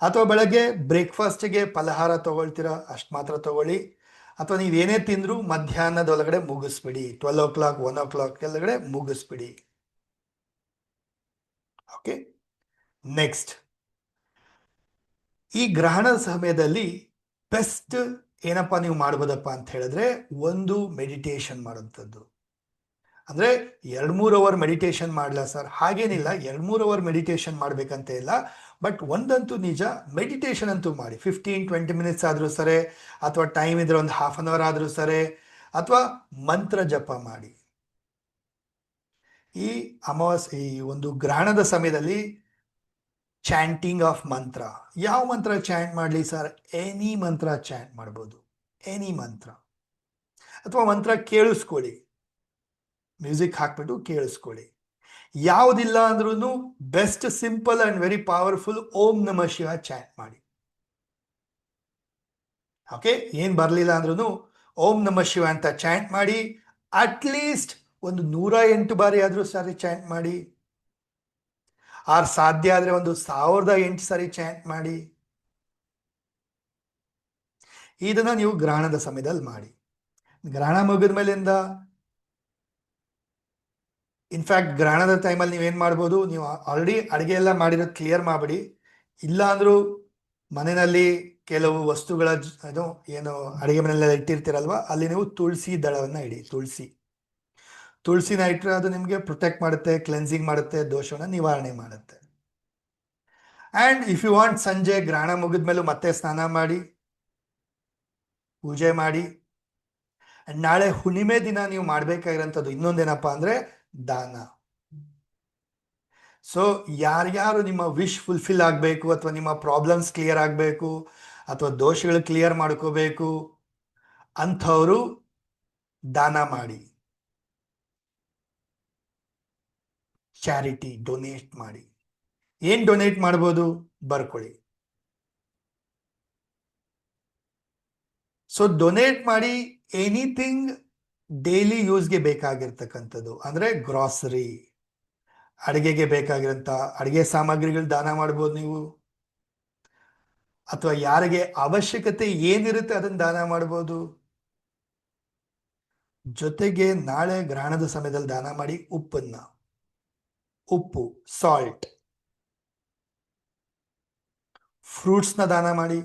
ಅಥವಾ ಬೆಳಗ್ಗೆ ಬ್ರೇಕ್ಫಾಸ್ಟಿಗೆ ಫಲಹಾರ ತೊಗೊಳ್ತೀರಾ ಅಷ್ಟು ಮಾತ್ರ ತೊಗೊಳ್ಳಿ, ಅಥವಾ ನೀವೇನೇ ತಿಂದರೂ ಮಧ್ಯಾಹ್ನದ ಒಳಗಡೆ ಮುಗಿಸ್ಬಿಡಿ, 12 o'clock 1 o'clock ಕೆಳಗಡೆ ಮುಗಿಸ್ಬಿಡಿ. ಓಕೆ, ನೆಕ್ಸ್ಟ್, ಈ ಗ್ರಹಣದ ಸಮಯದಲ್ಲಿ ಬೆಸ್ಟ್ ಏನಪ್ಪ ನೀವು ಮಾಡ್ಬೋದಪ್ಪ ಅಂತ ಹೇಳಿದ್ರೆ, ಒಂದು ಮೆಡಿಟೇಷನ್ ಮಾಡೋಂಥದ್ದು. ಅಂದ್ರೆ 2-3 ಅವರ್ ಮೆಡಿಟೇಷನ್ ಮಾಡಲ್ಲ ಸರ್, ಹಾಗೇನಿಲ್ಲ, 2-3 ಅವರ್ ಮೆಡಿಟೇಷನ್ ಮಾಡ್ಬೇಕಂತ ಇಲ್ಲ. ಬಟ್ ಒಂದಂತೂ ನಿಜ, ಮೆಡಿಟೇಷನ್ ಅಂತೂ ಮಾಡಿ. 15-20 ಮಿನಿಟ್ಸ್ ಆದ್ರೂ ಸರಿ, ಅಥವಾ ಟೈಮ್ ಇದ್ರೆ ಒಂದು 1/2 an hour ಆದ್ರೂ ಸರಿ, ಅಥವಾ ಮಂತ್ರ ಜಪ ಮಾಡಿ. ಈ ಅಮಾವಾಸ್ಯೆ, ಈ ಒಂದು ಗ್ರಹಣದ ಸಮಯದಲ್ಲಿ ಚಾಂಟಿಂಗ್ ಆಫ್ ಮಂತ್ರ. ಯಾವ ಮಂತ್ರ ಚಾಂಟ್ ಮಾಡಲಿ ಸರ್? ಎನಿ ಮಂತ್ರ ಚಾಂಟ್ ಮಾಡ್ಬೋದು, ಎನಿ ಮಂತ್ರ. ಅಥವಾ ಮಂತ್ರ ಕೇಳಿಸ್ಕೊಳ್ಳಿ, ಮ್ಯೂಸಿಕ್ ಹಾಕ್ಬಿಟ್ಟು ಕೇಳಿಸ್ಕೊಳ್ಳಿ. ಯಾವುದಿಲ್ಲ ಅಂದ್ರೂ best simple and very powerful ಓಂ ನಮಃ ಶಿವ ಚಾಂಟ್ ಮಾಡಿ. ಓಕೆ, ಏನ್ ಬರಲಿಲ್ಲ ಅಂದ್ರೂ ಓಂ ನಮಃ ಶಿವ ಅಂತ ಚಾಂಟ್ ಮಾಡಿ. ಅಟ್ಲೀಸ್ಟ್ ಒಂದು 108 ಬಾರಿ ಆದ್ರೂ ಸಾರಿ ಚಾಂಟ್ ಮಾಡಿ. ಸಾಧ್ಯ ಆದ್ರೆ ಒಂದು 1008 ಸಾರಿ ಚಾಂಟ್ ಮಾಡಿ. ಇದನ್ನ ನೀವು ಗ್ರಹಣದ ಸಮಯದಲ್ಲಿ ಮಾಡಿ. ಗ್ರಹಣ ಮುಗಿದ ಮೇಲಿಂದ, ಇನ್ಫ್ಯಾಕ್ಟ್ ಗ್ರಹಣದ ಟೈಮಲ್ಲಿ ನೀವೇನು ಮಾಡ್ಬೋದು, ನೀವು ಆಲ್ರೆಡಿ ಅಡುಗೆ ಎಲ್ಲ ಮಾಡಿರೋದು ಕ್ಲಿಯರ್ ಮಾಡಿಬಿಡಿ. ಇಲ್ಲ ಅಂದರೂ ಮನೆಯಲ್ಲಿ ಕೆಲವು ವಸ್ತುಗಳ ಅದು ಏನು ಅಡುಗೆ ಮನೆಯಲ್ಲೆಲ್ಲ ಇಟ್ಟಿರ್ತೀರಲ್ವ, ಅಲ್ಲಿ ನೀವು ತುಳಸಿ ದಳವನ್ನು ಇಡಿ. ತುಳಸಿನ ಇಟ್ಟರೆ ಅದು ನಿಮಗೆ ಪ್ರೊಟೆಕ್ಟ್ ಮಾಡುತ್ತೆ, ಕ್ಲೆನ್ಸಿಂಗ್ ಮಾಡುತ್ತೆ, ದೋಷವನ್ನು ನಿವಾರಣೆ ಮಾಡುತ್ತೆ. ಆ್ಯಂಡ್ ಇಫ್ ಯು ವಾಂಟ್, ಸಂಜೆ ಗ್ರಹಣ ಮುಗಿದ ಮೇಲೂ ಮತ್ತೆ ಸ್ನಾನ ಮಾಡಿ, ಪೂಜೆ ಮಾಡಿ. ನಾಳೆ ಹುಣ್ಣಿಮೆ ದಿನ ನೀವು ಮಾಡಬೇಕಾಗಿರೋಂಥದ್ದು ಇನ್ನೊಂದೇನಪ್ಪ ಅಂದರೆ ದಾನ. ಸೊ ಯಾರ್ಯಾರು ನಿಮ್ಮ ವಿಶ್ ಫುಲ್ಫಿಲ್ ಆಗಬೇಕು, ಅಥವಾ ನಿಮ್ಮ ಪ್ರಾಬ್ಲಮ್ಸ್ ಕ್ಲಿಯರ್ ಆಗಬೇಕು, ಅಥವಾ ದೋಷಗಳು ಕ್ಲಿಯರ್ ಮಾಡ್ಕೋಬೇಕು ಅಂಥವರು ದಾನ ಮಾಡಿ, ಚಾರಿಟಿ ಡೊನೇಟ್ ಮಾಡಿ. ಏನ್ ಡೊನೇಟ್ ಮಾಡ್ಬೋದು ಬರ್ಕೊಳ್ಳಿ. ಸೊ ಡೊನೇಟ್ ಮಾಡಿ ಎನಿಥಿಂಗ್ ಡೈಲಿ ಯೂಸ್ಗೆ ಬೇಕಾಗಿರ್ತಕ್ಕಂಥದ್ದು, ಅಂದ್ರೆ ಗ್ರಾಸರಿ, ಅಡುಗೆಗೆ ಬೇಕಾಗಿರೋಂಥ ಅಡುಗೆ ಸಾಮಗ್ರಿಗಳು ದಾನ ಮಾಡ್ಬೋದು ನೀವು, ಅಥವಾ ಯಾರಿಗೆ ಅವಶ್ಯಕತೆ ಏನಿರುತ್ತೆ ಅದನ್ನು ದಾನ ಮಾಡ್ಬೋದು. ಜೊತೆಗೆ ನಾಳೆ ಗ್ರಹಣದ ಸಮಯದಲ್ಲಿ ದಾನ ಮಾಡಿ ಉಪ್ಪು, ಸಾಲ್ಟ್, ಫ್ರೂಟ್ಸ್ನ ದಾನ ಮಾಡಿ.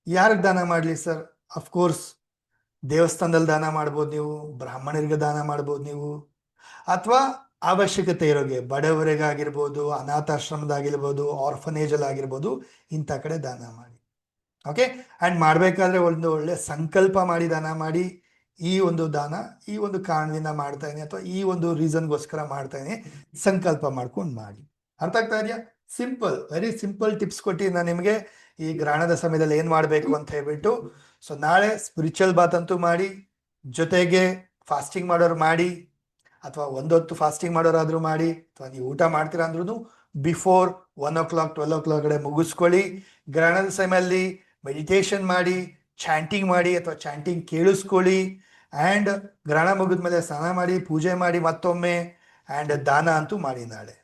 ಯಾರಿಗೆ ದಾನ ಮಾಡಲಿ ಸರ್? ಅಫ್ಕೋರ್ಸ್ ದೇವಸ್ಥಾನದಲ್ಲಿ ದಾನ ಮಾಡ್ಬೋದು ನೀವು, ಬ್ರಾಹ್ಮಣರಿಗೆ ದಾನ ಮಾಡ್ಬೋದು ನೀವು, ಅಥವಾ ಅವಶ್ಯಕತೆ ಇರೋಗೆ ಬಡವರಿಗಾಗಿರ್ಬೋದು, ಅನಾಥಾಶ್ರಮದಾಗಿರ್ಬೋದು, ಆರ್ಫನೇಜ್ ಅಲ್ಲಿ ಆಗಿರ್ಬೋದು, ಇಂಥ ಕಡೆ ದಾನ ಮಾಡಿ. ಓಕೆ, ಅಂಡ್ ಮಾಡಬೇಕಾದ್ರೆ ಒಂದು ಒಳ್ಳೆ ಸಂಕಲ್ಪ ಮಾಡಿ ದಾನ ಮಾಡಿ. ಈ ಒಂದು ದಾನ ಈ ಒಂದು ಕಾರಣದಿಂದ ಮಾಡ್ತಾ ಇದೀನಿ ಅಥವಾ ಈ ಒಂದು ರೀಸನ್ಗೋಸ್ಕರ ಮಾಡ್ತಾ ಇದೀನಿ, ಸಂಕಲ್ಪ ಮಾಡ್ಕೊಂಡು ಮಾಡಿ. ಅರ್ಥ ಆಗ್ತಾ ಇದೆಯಾ? ಸಿಂಪಲ್, ವೆರಿ ಸಿಂಪಲ್ ಟಿಪ್ಸ್ ಕೊಟ್ಟು ನಾನು ನಿಮಗೆ ಈ ಗ್ರಹಣದ ಸಮಯದಲ್ಲಿ ಏನ್ ಮಾಡಬೇಕು ಅಂತ ಹೇಳ್ಬಿಟ್ಟು. ಸೊ ನಾಳೆ ಸ್ಪಿರಿಚುವಲ್ ಬಾತ್ ಅಂತೂ ಮಾಡಿ, ಜೊತೆಗೆ ಫಾಸ್ಟಿಂಗ್ ಮಾಡೋರು ಮಾಡಿ, ಅಥವಾ ಒಂದೊತ್ತು ಫಾಸ್ಟಿಂಗ್ ಮಾಡೋರಾದ್ರೂ ಮಾಡಿ, ಅಥವಾ ನೀವು ಊಟ ಮಾಡ್ತೀರಾ ಅಂದ್ರೂ ಬಿಫೋರ್ 1 o'clock 12 o'clock ಕಡೆ ಮುಗಿಸ್ಕೊಳ್ಳಿ. ಗ್ರಹಣದ ಸಮಯದಲ್ಲಿ ಮೆಡಿಟೇಷನ್ ಮಾಡಿ, ಚಾಂಟಿಂಗ್ ಮಾಡಿ ಅಥವಾ ಚಾಂಟಿಂಗ್ ಕೇಳಿಸ್ಕೊಳ್ಳಿ. ಆ್ಯಂಡ್ ಗ್ರಹಣ ಮುಗಿದ್ಮೇಲೆ ಸ್ನಾನ ಮಾಡಿ, ಪೂಜೆ ಮಾಡಿ ಮತ್ತೊಮ್ಮೆ, ಆ್ಯಂಡ್ ದಾನ ಅಂತೂ ಮಾಡಿ ನಾಳೆ.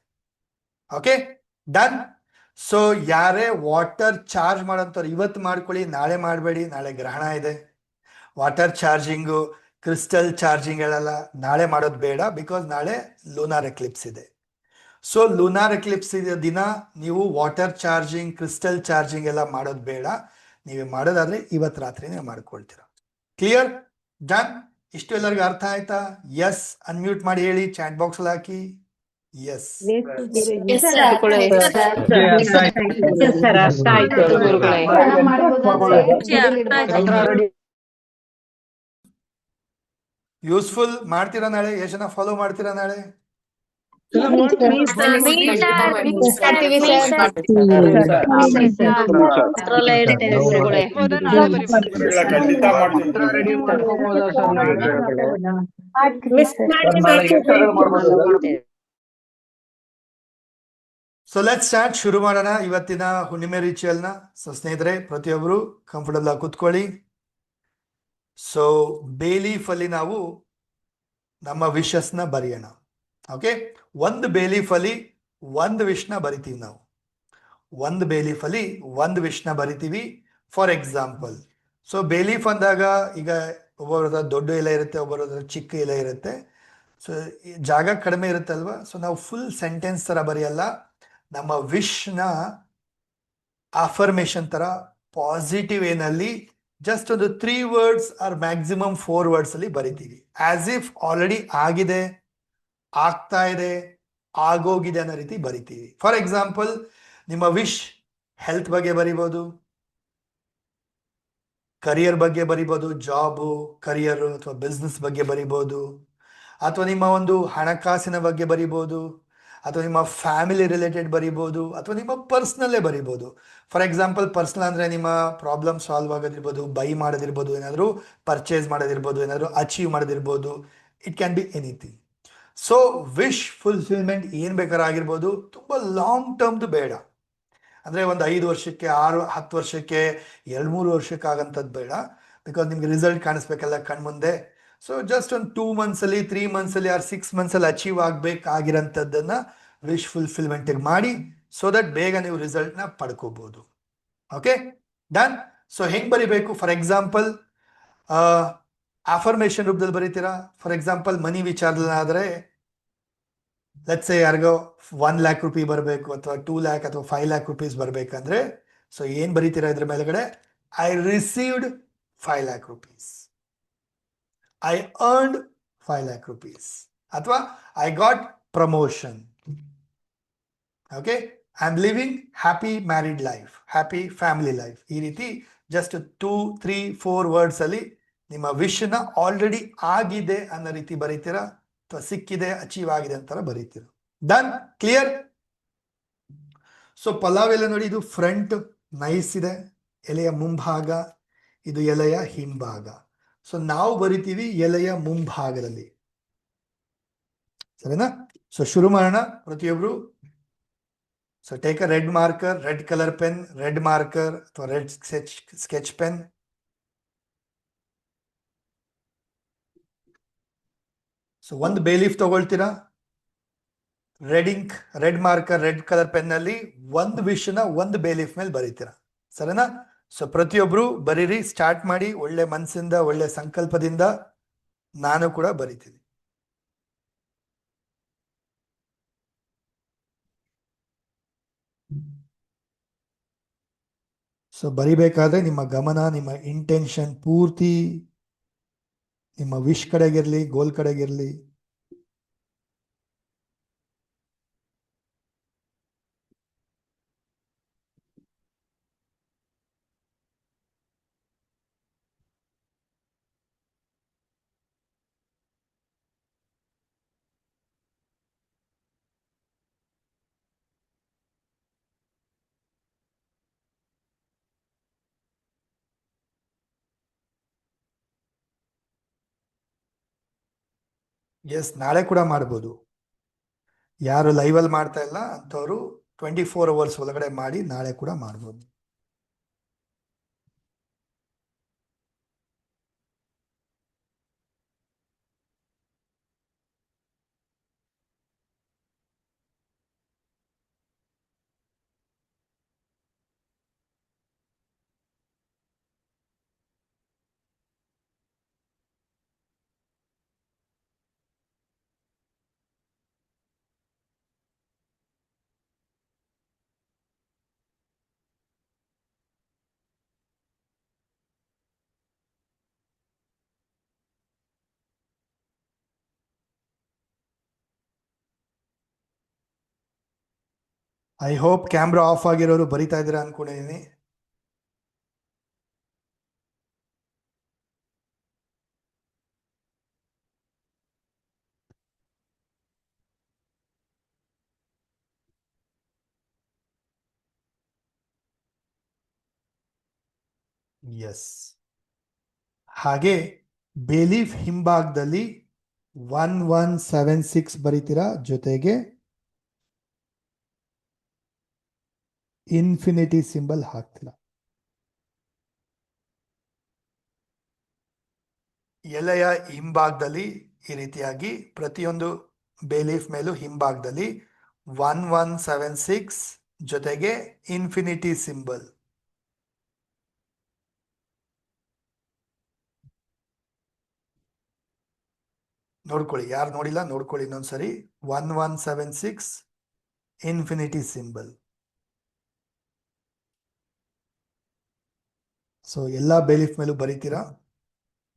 Okay, done. ಸೊ ಯಾರೇ ವಾಟರ್ ಚಾರ್ಜ್ ಮಾಡೋಂಥವ್ರು ಇವತ್ತು ಮಾಡ್ಕೊಳ್ಳಿ, ನಾಳೆ ಮಾಡಬೇಡಿ, ನಾಳೆ ಗ್ರಹಣ ಇದೆ. ವಾಟರ್ ಚಾರ್ಜಿಂಗು, ಕ್ರಿಸ್ಟಲ್ ಚಾರ್ಜಿಂಗ್ ಎಲ್ಲ ನಾಳೆ ಮಾಡೋದು ಬೇಡ, ಬಿಕಾಸ್ ನಾಳೆ ಲೂನಾರ್ ಎಕ್ಲಿಪ್ಸ್ ಇದೆ. ಸೊ ಲೂನಾರ್ ಎಕ್ಲಿಪ್ಸ್ ಇದೆ ದಿನ ನೀವು ವಾಟರ್ ಚಾರ್ಜಿಂಗ್, ಕ್ರಿಸ್ಟಲ್ ಚಾರ್ಜಿಂಗ್ ಎಲ್ಲ ಮಾಡೋದು ಬೇಡ. ನೀವು ಮಾಡೋದಾದ್ರೆ ಇವತ್ತು ರಾತ್ರಿನೇ ಮಾಡ್ಕೊಳ್ತೀರ. ಕ್ಲಿಯರ್? ಡನ್. ಇಷ್ಟು ಎಲ್ಲರಿಗೂ ಅರ್ಥ ಆಯ್ತಾ? ಎಸ್ ಅನ್ಮ್ಯೂಟ್ ಮಾಡಿ ಹೇಳಿ, ಚಾಟ್ ಬಾಕ್ಸ್ ಅಲ್ಲಿ ಹಾಕಿ. ಎಸ್. Yes, sir. ಯೂಸ್ಫುಲ್ ಮಾಡ್ತೀರಾ ನಾಳೆ? ಎಷ್ಟು ಜನ ಫಾಲೋ ಮಾಡ್ತೀರಾ ನಾಳೆ? ಸೊ ಲೆಟ್ಸ್ ಸ್ಟಾರ್ಟ್, ಶುರು ಮಾಡೋಣ ಇವತ್ತಿನ ಹುಣ್ಣಿಮೆ ರಿಚುವಲ್ನ. ಸೊ ಸ್ನೇಹಿತರೆ, ಪ್ರತಿಯೊಬ್ಬರು ಕಂಫರ್ಟಬಲ್ ಆಗಿ ಕೂತ್ಕೊಳ್ಳಿ. ಸೊ ಬೇಲೀಫ್ ಅಲ್ಲಿ ನಾವು ನಮ್ಮ ವಿಶಸ್ನ ಬರೆಯೋಣ. ಓಕೆ, ಒಂದು ಬೇಲೀಫ್ ಅಲ್ಲಿ ಒಂದು ವಿಶ್ನ ಬರಿತೀವಿ ನಾವು. ಒಂದು ಬೇಲೀಫ್ ಅಲ್ಲಿ ಒಂದು ವಿಶ್ನ ಬರಿತೀವಿ. ಫಾರ್ ಎಕ್ಸಾಂಪಲ್, ಸೊ ಬೇಲೀಫ್ ಅಂದಾಗ ಈಗ ಒಬ್ಬರ ಹತ್ರ ದೊಡ್ಡ ಎಲೆ ಇರುತ್ತೆ, ಒಬ್ಬರ ಹತ್ರ ಚಿಕ್ಕ ಎಲೆ ಇರುತ್ತೆ. ಸೊ ಜಾಗ ಕಡಿಮೆ ಇರುತ್ತಲ್ವಾ, ಸೊ ನಾವು ಫುಲ್ ಸೆಂಟೆನ್ಸ್ ತರ ಬರೆಯಲ್ಲ. ನಮ್ಮ ವಿಶ್ನ ಅಫರ್ಮೇಶನ್ ತರ ಪಾಸಿಟಿವ್ ಏನಲ್ಲಿ ಜಸ್ಟ್ ಒಂದು 3 words ಆರ್ ಮ್ಯಾಕ್ಸಿಮಮ್ 4 words ಅಲ್ಲಿ ಬರಿತೀವಿ. ಆಸ್ ಇಫ್ ಆಲ್ರೆಡಿ ಆಗಿದೆ, ಆಗ್ತಾ ಇದೆ, ಆಗೋಗಿದೆ ಅನ್ನೋ ರೀತಿ ಬರಿತೀವಿ. ಫಾರ್ ಎಕ್ಸಾಂಪಲ್, ನಿಮ್ಮ ವಿಶ್ ಹೆಲ್ತ್ ಬಗ್ಗೆ ಬರಿಬೋದು, ಕರಿಯರ್ ಬಗ್ಗೆ ಬರಿಬೋದು, ಜಾಬು, ಕರಿಯರ್ ಅಥವಾ ಬಿಸ್ನೆಸ್ ಬಗ್ಗೆ ಬರಿಬೋದು, ಅಥವಾ ನಿಮ್ಮ ಒಂದು ಹಣಕಾಸಿನ ಬಗ್ಗೆ ಬರಿಬೋದು, ಅಥವಾ ನಿಮ್ಮ ಫ್ಯಾಮಿಲಿ ರಿಲೇಟೆಡ್ ಬರಿಬೋದು, ಅಥವಾ ನಿಮ್ಮ ಪರ್ಸ್ನಲ್ಲೇ ಬರಿಬೋದು. ಫಾರ್ ಎಕ್ಸಾಂಪಲ್, ಪರ್ಸ್ನಲ್ ಅಂದರೆ ನಿಮ್ಮ ಪ್ರಾಬ್ಲಮ್ ಸಾಲ್ವ್ ಆಗೋದಿರ್ಬೋದು, ಬೈ ಮಾಡೋದಿರ್ಬೋದು, ಏನಾದರೂ ಪರ್ಚೇಸ್ ಮಾಡೋದಿರ್ಬೋದು, ಏನಾದರೂ ಅಚೀವ್ ಮಾಡೋದಿರ್ಬೋದು. It can be anything. So wish fulfilment ಏನು ಬೇಕಾದ್ರೂ ಆಗಿರ್ಬೋದು, ತುಂಬ ಲಾಂಗ್ ಟರ್ಮ್ದು ಬೇಡ. ಅಂದರೆ ಒಂದು 5 ವರ್ಷಕ್ಕೆ, 6, 10 ವರ್ಷಕ್ಕೆ, 2-3 ವರ್ಷಕ್ಕೆ ಆಗಂಥದ್ದು ಬೇಡ. ಬಿಕಾಸ್ ನಿಮ್ಗೆ ರಿಸಲ್ಟ್ ಕಾಣಿಸ್ಬೇಕಲ್ಲ ಕಣ್ಮುಂದೆ. ಸೊ ಜಸ್ಟ್ ಒಂದು 2 months ಅಲ್ಲಿ, 3 months ಅಲ್ಲಿ, ಆರ್ 6 months ಅಲ್ಲಿ ಅಚೀವ್ ಆಗಬೇಕಾಗಿರೋಂಥದ್ದನ್ನ ವಿಶ್ ಫುಲ್ಫಿಲ್ಮೆಂಟಿಗೆ ಮಾಡಿ, ಸೊ ದಟ್ ಬೇಗ ನೀವು ರಿಸಲ್ಟ್ನ ಪಡ್ಕೋಬಹುದು. Okay, done. ಸೊ ಹೆಂಗೆ ಬರಿಬೇಕು? ಫಾರ್ ಎಕ್ಸಾಂಪಲ್, ಅಫರ್ಮೇಷನ್ ರೂಪದಲ್ಲಿ ಬರೀತೀರಾ. ಫಾರ್ ಎಕ್ಸಾಂಪಲ್, ಮನಿ ವಿಚಾರದಲ್ಲಿ ಆದರೆ ಲೆಟ್ಸ್ ಸೇ ಯಾರಿಗೋ 1 lakh ರೂಪಿ ಬರಬೇಕು, ಅಥವಾ 2 lakh ಅಥವಾ 5 lakh rupees ಬರಬೇಕಂದ್ರೆ, ಸೊ ಏನು ಬರೀತೀರಾ ಇದ್ರ ಮೇಲ್ಗಡೆ? I received 5 lakh rupees, I earned 5 lakh rupees, ಅಥವಾ I got promotion. Okay, I'm living happy married life, happy family life. ಈ ರೀತಿ ಜಸ್ಟ್ 2, 3, 4 words ಅಲ್ಲಿ ನಿಮ್ಮ ವಿಶ್ನ ಆಲ್ರೆಡಿ ಆಗಿದೆ ಅನ್ನೋ ರೀತಿ ಬರೀತೀರಾ, ಅಥವಾ ಸಿಕ್ಕಿದೆ, ಅಚೀವ್ ಆಗಿದೆ ಅಂತಾರ ಬರೀತೀರಾ. Done, clear? ಸೊ ಪಲಾವ್ ಎಲೆ ನೋಡಿ, ಇದು ಫ್ರಂಟ್ ನೈಸ್ ಇದೆ, ಎಲೆಯ ಮುಂಭಾಗ, ಇದು ಎಲೆಯ ಹಿಂಭಾಗ. ಸೊ ನಾವು ಬರಿತೀವಿ ಎಲೆಯ ಮುಂಭಾಗದಲ್ಲಿ, ಸರಿನಾ? ಸೊ ಶುರು ಮಾಡೋಣ ಪ್ರತಿಯೊಬ್ರು. So take a red marker, red colour pen, red marker ಅಥವಾ ರೆಡ್ ಸ್ಕೆಚ್ ಪೆನ್. ಸೊ ಒಂದು ಬೇಲೀಫ್ ತಗೊಳ್ತೀರಾ, red ink, red marker, red colour pen ಅಲ್ಲಿ ಒಂದು ವಿಶ್ನ ಒಂದು ಬೇಲೀಫ್ ಮೇಲೆ ಬರೀತೀರಾ, ಸರಿನಾ? ಸೊ ಪ್ರತಿಯೊಬ್ರು ಬರೀರಿ, ಸ್ಟಾರ್ಟ್ ಮಾಡಿ, ಒಳ್ಳೆ ಮನಸ್ಸಿಂದ, ಒಳ್ಳೆ ಸಂಕಲ್ಪದಿಂದ. ನಾನು ಕೂಡ ಬರಿತೀನಿ. ಸೊ ಬರಿಬೇಕಾದ್ರೆ ನಿಮ್ಮ ಗಮನ, ನಿಮ್ಮ ಇಂಟೆನ್ಷನ್ ಪೂರ್ತಿ ನಿಮ್ಮ ವಿಶ್ ಕಡೆಗಿರ್ಲಿ, ಗೋಲ್ ಕಡೆಗಿರ್ಲಿ. ಎಸ್, ನಾಳೆ ಕೂಡ ಮಾಡ್ಬೋದು. ಯಾರು ಲೈವಲ್ಲಿ ಮಾಡ್ತಾ ಇಲ್ಲ ಅಂಥವ್ರು 24 hours ಒಳಗಡೆ ಮಾಡಿ ನಾಳೆ ಕೂಡ ಮಾಡ್ಬೋದು. ಐ ಹೋಪ್ ಕ್ಯಾಮ್ರಾ ಆಫ್ ಆಗಿರೋರು ಬರಿತಾ ಇದ್ದೀರಾ ಅನ್ಕೊಂಡಿದ್ದೀನಿ. ಎಸ್. ಹಾಗೆ ಬೇಲೀಫ್ ಹಿಂಭಾಗದಲ್ಲಿ 1176 ಬರೀತೀರಾ, ಜೊತೆಗೆ ಇನ್ಫಿನಿಟಿ ಸಿಂಬಲ್ ಹಾಕ್ತೀರಾ. ಎಲೆಯ ಹಿಂಭಾಗದಲ್ಲಿ ಈ ರೀತಿಯಾಗಿ ಪ್ರತಿಯೊಂದು ಬೇಲೀಫ್ ಮೇಲೂ ಹಿಂಭಾಗದಲ್ಲಿ 1176 ಜೊತೆಗೆ ಇನ್ಫಿನಿಟಿ ಸಿಂಬಲ್. ನೋಡ್ಕೊಳ್ಳಿ, ಯಾರು ನೋಡಿಲ್ಲ ನೋಡ್ಕೊಳ್ಳಿ ಇನ್ನೊಂದ್ಸರಿ. 1176 ಇನ್ಫಿನಿಟಿ ಸಿಂಬಲ್. ಸೊ ಎಲ್ಲ ಬೇಲೀಫ್ ಮೇಲೂ ಬರೀತೀರಾ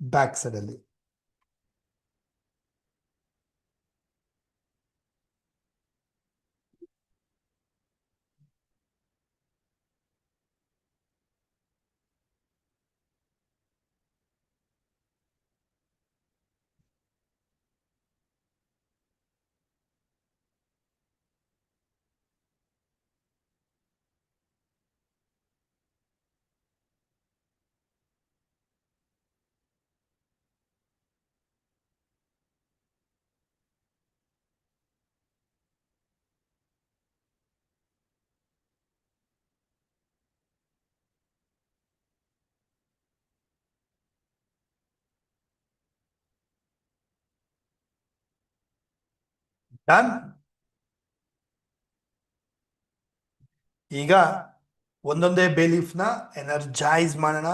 ಬ್ಯಾಕ್ ಸೈಡ್ ಅಲ್ಲಿ. ಡನ್. ಈಗ ಒಂದೊಂದೇ ಬೇಲೀಫ್ನ ಎನರ್ಜೈಸ್ ಮಾಡೋಣ,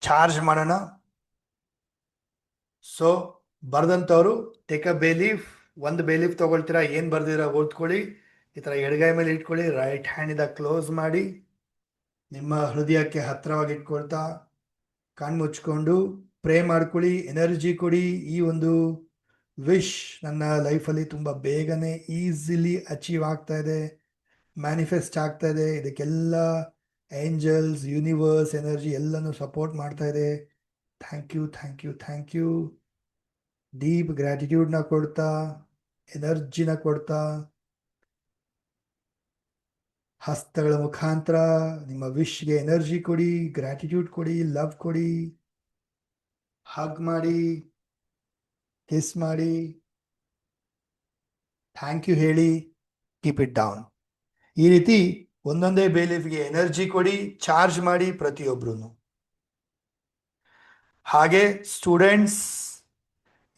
ಚಾರ್ಜ್ ಮಾಡೋಣ. ಸೊ ಬರ್ದಂಥವ್ರು ಟೇಕ್ ಅ ಬೇಲೀಫ್, ಒಂದು ಬೇಲೀಫ್ ತಗೊಳ್ತೀರಾ, ಏನು ಬರ್ದಿರ ಓದ್ಕೊಳ್ಳಿ. ಈ ಥರ ಎಡಗೈ ಮೇಲೆ ಇಟ್ಕೊಳ್ಳಿ, ರೈಟ್ ಹ್ಯಾಂಡಿಂದ ಕ್ಲೋಸ್ ಮಾಡಿ, ನಿಮ್ಮ ಹೃದಯಕ್ಕೆ ಹತ್ತಿರವಾಗಿ ಇಟ್ಕೊಳ್ತಾ ಕಣ್ಣು ಮುಚ್ಕೊಂಡು ಪ್ರೇ ಮಾಡ್ಕೊಳ್ಳಿ. ಎನರ್ಜಿ ಕೊಡಿ. ಈ ಒಂದು ವಿಶ್ ನನ್ನ ಲೈಫಲ್ಲಿ ತುಂಬ ಬೇಗನೆ ಈಸಿಲಿ ಅಚೀವ್ ಆಗ್ತಾ ಇದೆ, ಮ್ಯಾನಿಫೆಸ್ಟ್ ಆಗ್ತಾ ಇದೆ. ಇದಕ್ಕೆಲ್ಲ ಏಂಜಲ್ಸ್, ಯೂನಿವರ್ಸ್ ಎನರ್ಜಿ ಎಲ್ಲನೂ ಸಪೋರ್ಟ್ ಮಾಡ್ತಾ ಇದೆ. Thank you, thank you, thank you. Deep ಗ್ರ್ಯಾಟಿಟ್ಯೂಡ್ನ ಕೊಡ್ತಾ, ಎನರ್ಜಿನ ಕೊಡ್ತಾ, ಹಸ್ತಗಳ ಮುಖಾಂತರ ನಿಮ್ಮ ವಿಶ್ಗೆ ಎನರ್ಜಿ ಕೊಡಿ, ಗ್ರ್ಯಾಟಿಟ್ಯೂಡ್ ಕೊಡಿ, ಲವ್ ಕೊಡಿ. ಹಗ್ ಮಾಡಿ, ಕಿಸ್ ಮಾಡಿ, ಥ್ಯಾಂಕ್ ಯು ಹೇಳಿ, ಕೀಪ್ ಇಟ್ ಡೌನ್. ಈ ರೀತಿ ಒಂದೊಂದೇ ಬೇಲೀಫ್ಗೆ ಎನರ್ಜಿ ಕೊಡಿ, ಚಾರ್ಜ್ ಮಾಡಿ ಪ್ರತಿಯೊಬ್ರು. ಹಾಗೆ ಸ್ಟೂಡೆಂಟ್ಸ್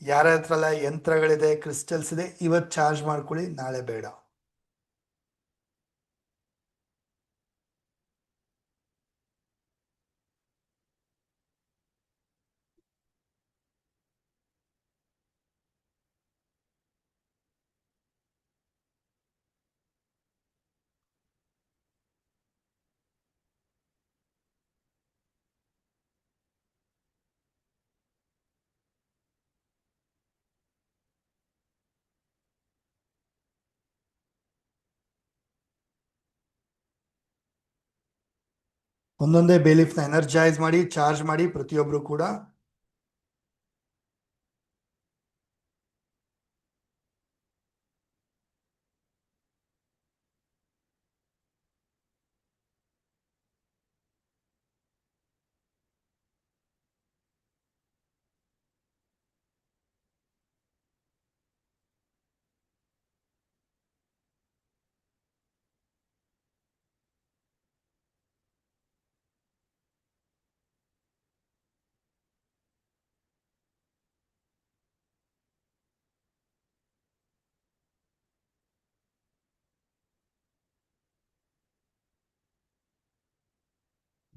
ಯಾರ ಹತ್ರ ಎಲ್ಲ ಯಂತ್ರಗಳಿದೆ, ಕ್ರಿಸ್ಟಲ್ಸ್ ಇದೆ, ಇವತ್ತು ಚಾರ್ಜ್ ಮಾಡ್ಕೊಳ್ಳಿ, ನಾಳೆ ಬೇಡ. ಒಂದೊಂದೇ ಬೇಲೀಫ್ನ ಎನರ್ಜೈಸ್ ಮಾಡಿ, ಚಾರ್ಜ್ ಮಾಡಿ ಪ್ರತಿಯೊಬ್ರು ಕೂಡ.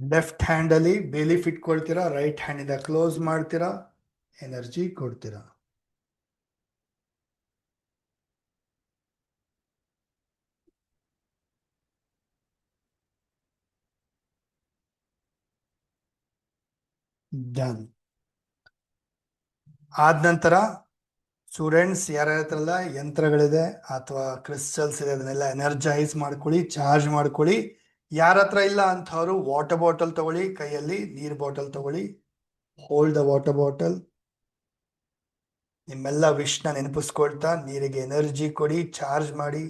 ಲೆಫ್ಟ್ ಹ್ಯಾಂಡ್ ಅಲ್ಲಿ ಬೇಲಿಫ್ ಇಟ್ಕೊಳ್ತೀರಾ, ರೈಟ್ ಹ್ಯಾಂಡ್ ಇಂದ ಕ್ಲೋಸ್ ಮಾಡ್ತೀರಾ, ಎನರ್ಜಿ ಕೊಡ್ತೀರಾ. ಡನ್. ಆದ ನಂತರ ಸ್ಟೂಡೆಂಟ್ಸ್ ಯಾರ ಹತ್ರ ಯಂತ್ರಗಳಿದೆ ಅಥವಾ ಕ್ರಿಸ್ಟಲ್ಸ್ ಇದೆ ಅದನ್ನೆಲ್ಲ ಎನರ್ಜೈಸ್ ಮಾಡ್ಕೊಳ್ಳಿ, ಚಾರ್ಜ್ ಮಾಡ್ಕೊಳ್ಳಿ. ಯಾರ ಹತ್ರ ಇಲ್ಲ ಅಂಥವ್ರು ವಾಟರ್ ಬಾಟಲ್ ತಗೊಳ್ಳಿ, ಕೈಯಲ್ಲಿ ನೀರ್ ಬಾಟಲ್ ತಗೊಳ್ಳಿ, ಹೋಲ್ಡ್ ದ ವಾಟರ್ ಬಾಟಲ್. ನಿಮ್ಮೆಲ್ಲ ವಿಶ್ನ ನೆನಪಿಸ್ಕೊಳ್ತಾ ನೀರಿಗೆ ಎನರ್ಜಿ ಕೊಡಿ, ಚಾರ್ಜ್ ಮಾಡಿ.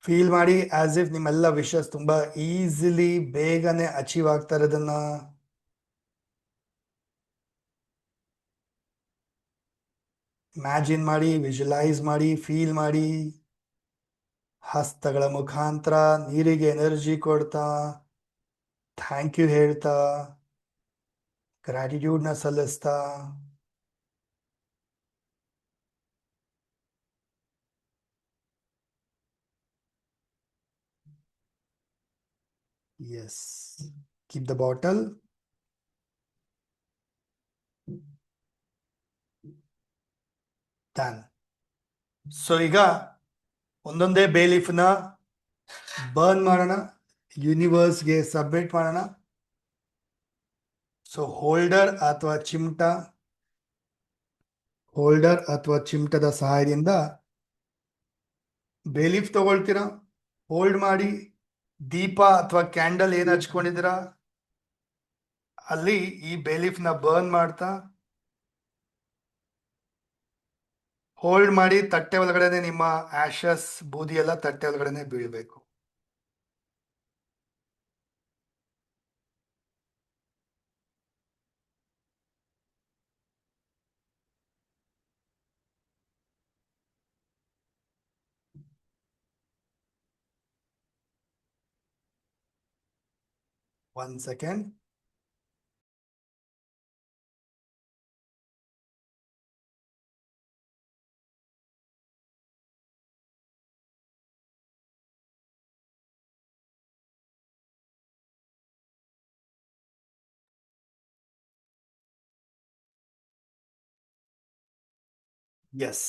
ಫೀಲ್ ಮಾಡಿ ಆಸ್ ಇಫ್ ನಿಮ್ಮೆಲ್ಲ ವಿಷಸ್ ತುಂಬಾ ಈಸಿಲಿ ಬೇಗನೆ ಅಚೀವ್ ಆಗ್ತಾ ಇರೋದನ್ನ. ಇಮ್ಯಾಜಿನ್ ಮಾಡಿ, ವಿಜುವಲೈಸ್ ಮಾಡಿ, ಫೀಲ್ ಮಾಡಿ. ಹಸ್ತಗಳ ಮುಖಾಂತರ ನೀರಿಗೆ ಎನರ್ಜಿ ಕೊಡ್ತಾ, ಥ್ಯಾಂಕ್ ಯು ಹೇಳ್ತಾ, ಗ್ರಾಟಿಟ್ಯೂಡ್ನ ಸಲ್ಲಿಸ್ತಾ. Yes, keep the bottle. Done. So ಈಗ ಒಂದೊಂದೇ ಬೇಲೀಫ್ನ ಬರ್ನ್ ಮಾಡೋಣ, ಯೂನಿವರ್ಸ್ಗೆ ಸಬ್ಮಿಟ್ ಮಾಡೋಣ. ಸೊ ಹೋಲ್ಡರ್ ಅಥವಾ ಚಿಮಟದ ಸಹಾಯದಿಂದ ಬೇಲೀಫ್ ತಗೊಳ್ತೀರಾ, ಹೋಲ್ಡ್ ಮಾಡಿ, ದೀಪ ಅಥವಾ ಕ್ಯಾಂಡಲ್ ಏನ್ ಹಚ್ಕೊಂಡಿದ್ದೀರಾ ಅಲ್ಲಿ ಈ ಬೇಲೀಫ್ನ ಬರ್ನ್ ಮಾಡ್ತಾ ಹೋಲ್ಡ್ ಮಾಡಿ. ತಟ್ಟೆ ಒಳಗಡೆನೆ ನಿಮ್ಮ ಆಶಸ್, ಬೂದಿ ಎಲ್ಲ ತಟ್ಟೆ ಒಳಗಡೆನೆ ಬೀಳ್ಬೇಕು. One second. Yes.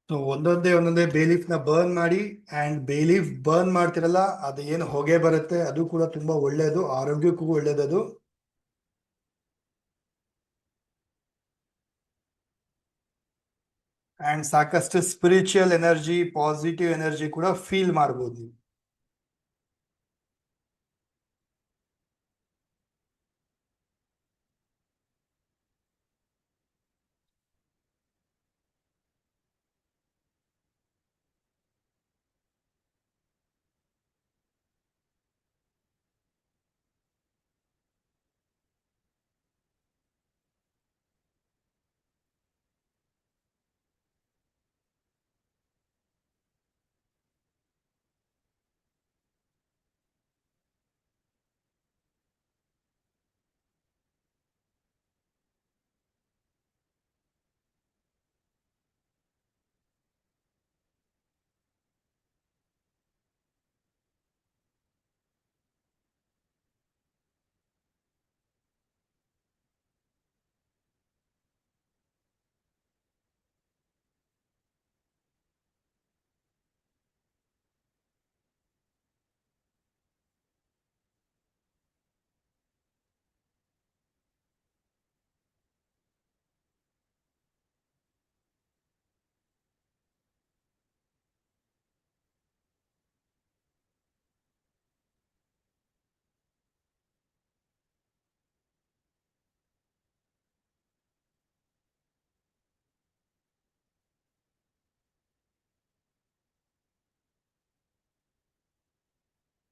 ಸೊ ಒಂದೊಂದೇ ಬೇಲೀಫ್ನ ಬರ್ನ್ ಮಾಡಿ. ಅಂಡ್ ಬೇಲೀಫ್ ಬರ್ನ್ ಮಾಡ್ತಿರಲ್ಲ, ಅದು ಏನು ಹೊಗೆ ಬರುತ್ತೆ ಅದು ಕೂಡ ತುಂಬಾ ಒಳ್ಳೇದು, ಆರೋಗ್ಯಕ್ಕೂ ಒಳ್ಳೇದದು. ಅಂಡ್ ಸಾಕಷ್ಟು ಸ್ಪಿರಿಚುವಲ್ ಎನರ್ಜಿ, ಪಾಸಿಟಿವ್ ಎನರ್ಜಿ ಕೂಡ ಫೀಲ್ ಮಾಡ್ಬೋದು ನೀವು.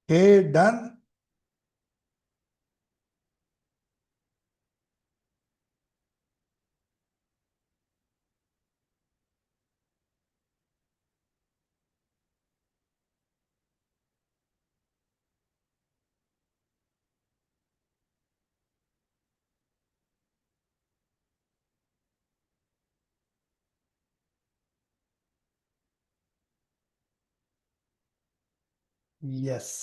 ಹೇ ಡನ್. ಎಸ್.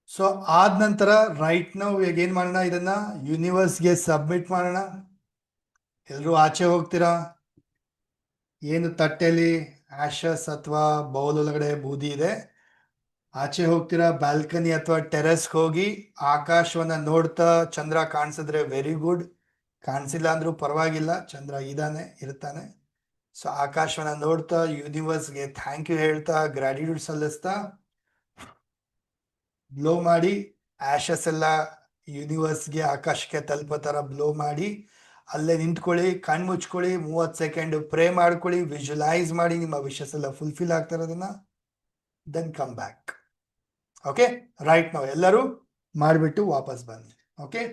ಸೊ ಆದ ನಂತರ ರೈಟ್ ನಾವು ಈಗ ಏನ್ ಮಾಡೋಣ, ಇದನ್ನ ಯೂನಿವರ್ಸ್ಗೆ ಸಬ್ಮಿಟ್ ಮಾಡೋಣ. ಎಲ್ರು ಆಚೆ ಹೋಗ್ತೀರಾ? ಏನು ತಟ್ಟೆಲಿ ಆಶಸ್ ಅಥವಾ ಬೌಲ್ ಒಳಗಡೆ ಬೂದಿ ಇದೆ, ಆಚೆ ಹೋಗ್ತೀರಾ, ಬ್ಯಾಲ್ಕನಿ ಅಥವಾ ಟೆರೆಸ್ ಹೋಗಿ ಆಕಾಶವನ್ನ ನೋಡ್ತಾ ಚಂದ್ರ ಕಾಣಿಸಿದ್ರೆ ವೆರಿ ಗುಡ್, ಕಾಣಿಸಿಲ್ಲ ಅಂದ್ರೂ ಪರವಾಗಿಲ್ಲ, ಚಂದ್ರ ಇರ್ತಾನೆ. ಸೊ ಆಕಾಶವನ್ನ ನೋಡ್ತಾ ಯೂನಿವರ್ಸ್ಗೆ ಥ್ಯಾಂಕ್ ಯು ಹೇಳ್ತಾ ಗ್ರಾಟಿಟ್ಯೂಡ್ ಸಲ್ಲಿಸ್ತಾ ಬ್ಲೋ ಮಾಡಿ, ಆಶಸ್ ಎಲ್ಲ ಯೂನಿವರ್ಸ್ಗೆ ಆಕಾಶಕ್ಕೆ ತಲುಪೋ ತರ ಬ್ಲೋ ಮಾಡಿ, ಅಲ್ಲೇ ನಿಂತ್ಕೊಳ್ಳಿ, ಕಣ್ ಮುಚ್ಕೊಳ್ಳಿ, 30 ಸೆಕೆಂಡ್ ಪ್ರೇ ಮಾಡ್ಕೊಳ್ಳಿ, ವಿಜುವಲೈಸ್ ಮಾಡಿ ನಿಮ್ಮ ವಿಶಸ್ ಎಲ್ಲ ಫುಲ್ಫಿಲ್ ಆಗ್ತಾ ಇರೋದನ್ನ. Then come back. Okay, right ನಾವು ಎಲ್ಲರೂ ಮಾಡಿಬಿಟ್ಟು ವಾಪಸ್ ಬನ್ನಿ. ಓಕೆ.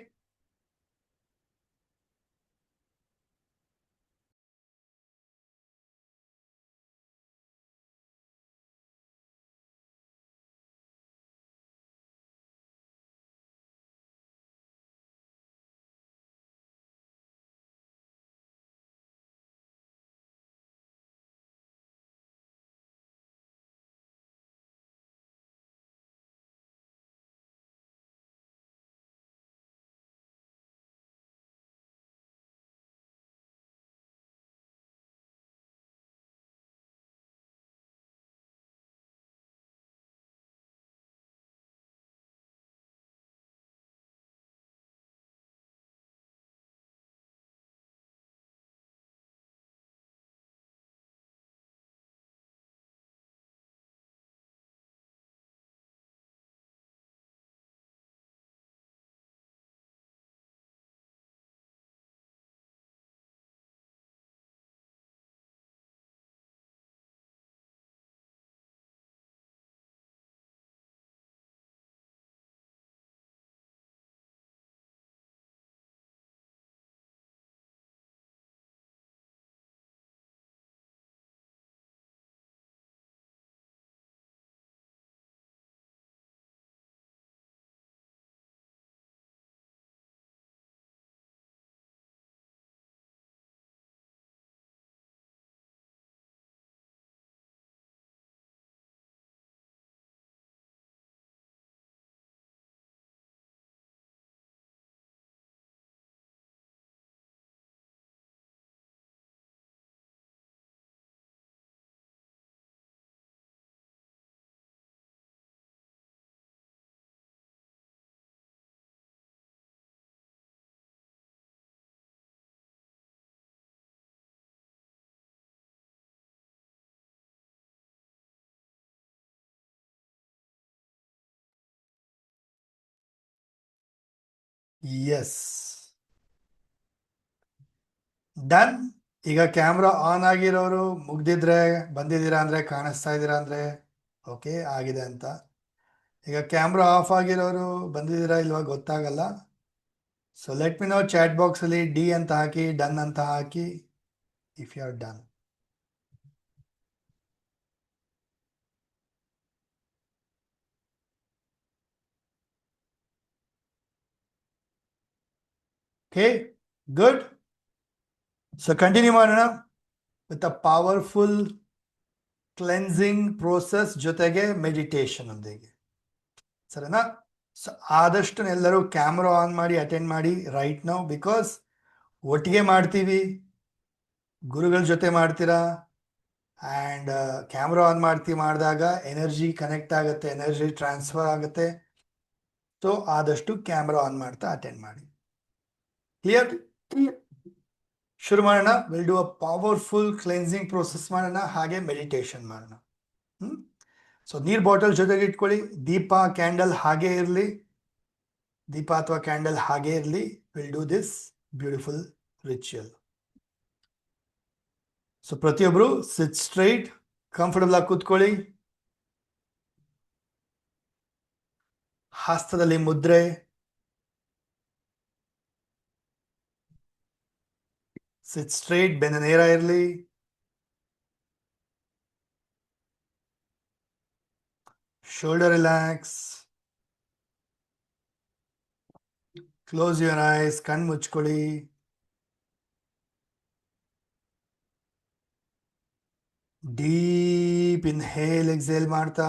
Yes, done. ಈಗ ಕ್ಯಾಮ್ರಾ ಆನ್ ಆಗಿರೋರು ಮುಗ್ದಿದ್ರೆ ಬಂದಿದ್ದೀರಾ ಅಂದ್ರೆ, ಕಾಣಿಸ್ತಾ ಇದ್ದೀರಾ ಅಂದ್ರೆ ಓಕೆ ಆಗಿದೆ ಅಂತ. ಈಗ ಕ್ಯಾಮ್ರಾ ಆಫ್ ಆಗಿರೋರು ಬಂದಿದ್ದೀರಾ ಇಲ್ವಾ ಗೊತ್ತಾಗಲ್ಲ. So let me know chat box ಅಲ್ಲಿ ಡಿ ಅಂತ ಹಾಕಿ, ಡನ್ ಅಂತ ಹಾಕಿ if you are done. Okay, good. So continue ಮಾಡೋಣ with a powerful cleansing process ಜೊತೆಗೆ ಮೆಡಿಟೇಷನ್ ಒಂದಿಗೆ, ಸರಿನಾ? ಸೊ ಆದಷ್ಟು ಎಲ್ಲರೂ ಕ್ಯಾಮ್ರಾ ಆನ್ ಮಾಡಿ ಅಟೆಂಡ್ ಮಾಡಿ ರೈಟ್ ನೌ, ಬಿಕಾಸ್ ಒಟ್ಟಿಗೆ ಮಾಡ್ತೀವಿ, ಗುರುಗಳ ಜೊತೆ ಮಾಡ್ತೀರಾ, ಆ್ಯಂಡ್ ಕ್ಯಾಮ್ರಾ ಆನ್ ಮಾಡಿದಾಗ ಎನರ್ಜಿ ಕನೆಕ್ಟ್ ಆಗುತ್ತೆ, ಎನರ್ಜಿ ಟ್ರಾನ್ಸ್ಫರ್ ಆಗುತ್ತೆ. ಸೊ ಆದಷ್ಟು ಕ್ಯಾಮ್ರಾ ಆನ್ ಮಾಡ್ತಾ ಅಟೆಂಡ್ ಮಾಡಿ. ಕ್ಲಿಯರ್? ಶುರು ಮಾಡೋಣ. Will do a powerful cleansing process ಮಾಡೋಣ, ಹಾಗೆ ಮೆಡಿಟೇಷನ್ ಮಾಡೋಣ. ಸೊ ನೀರ್ ಬಾಟಲ್ ಜೊತೆಗೆ ಇಟ್ಕೊಳ್ಳಿ. ದೀಪ ಕ್ಯಾಂಡಲ್ ಹಾಗೆ ಇರಲಿ, ದೀಪ ಅಥವಾ ಕ್ಯಾಂಡಲ್ ಹಾಗೆ ಇರಲಿ. Will do this beautiful ritual. So ಪ್ರತಿಯೊಬ್ರು ಸಿಟ್ ಸ್ಟ್ರೈಟ್, ಕಂಫರ್ಟಬಲ್ ಆಗಿ ಕೂತ್ಕೊಳ್ಳಿ. ಹಸ್ತದಲ್ಲಿ ಮುದ್ರೆ, ಸಿಟ್ ಸ್ಟ್ರೈಟ್, ಬೆನ್ನ ನೇರ ಇರಲಿ. Shoulder relax. Close your ice, ಕಣ್ ಮುಚ್ಕೊಳ್ಳಿ. ಡೀಪ್ ಇನ್ಹೇಲ್ ಎಕ್ಸೇಲ್ ಮಾಡ್ತಾ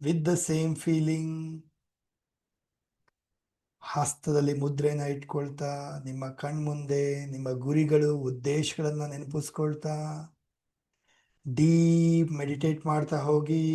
ವಿತ್ ದ ಸೇಮ್ ಫೀಲಿಂಗ್. ಹಸ್ತದಲ್ಲಿ ಮುದ್ರೆನ ಇಟ್ಕೊಳ್ತಾ ನಿಮ್ಮ ಕಣ್ಮುಂದೆ ನಿಮ್ಮ ಗುರಿಗಳು ಉದ್ದೇಶಗಳನ್ನ ನೆನಪಿಸ್ಕೊಳ್ತಾ ಡೀಪ್ ಮೆಡಿಟೇಟ್ ಮಾಡ್ತಾ ಹೋಗಿ.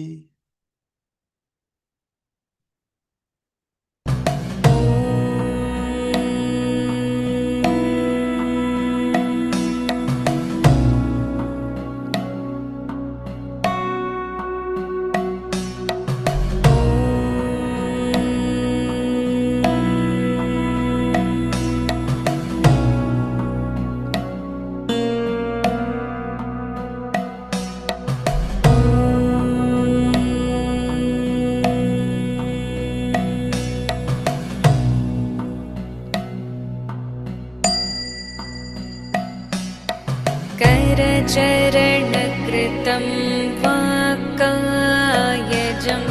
करचरणकृतं वा कायजं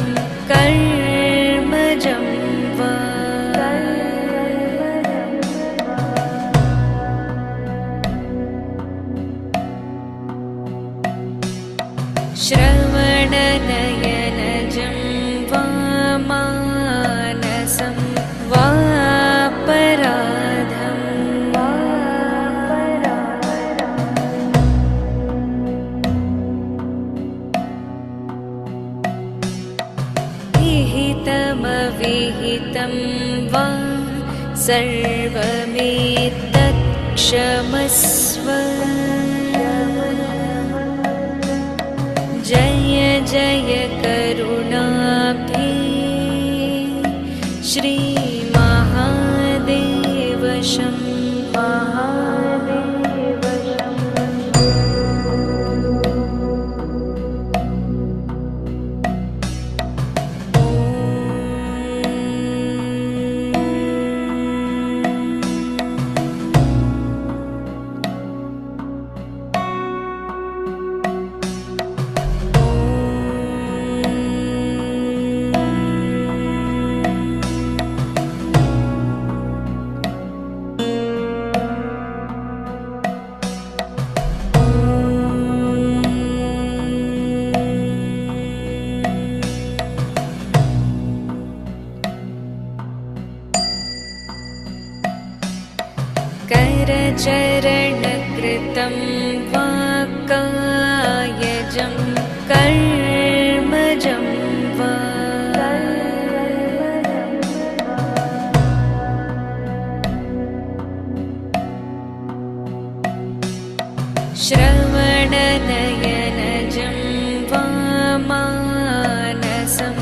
कर्मजं वा श्रवणनयनजं वा मानसं वापराधं वा विहितमविहितं वा सर्वमेतत्क्षमस्व। जय जय करुणाब्धे श्री महादेव शम्भो। करचरणकृतं वा कायजं कर्मजं वा श्रवणनयनजं वा मानसं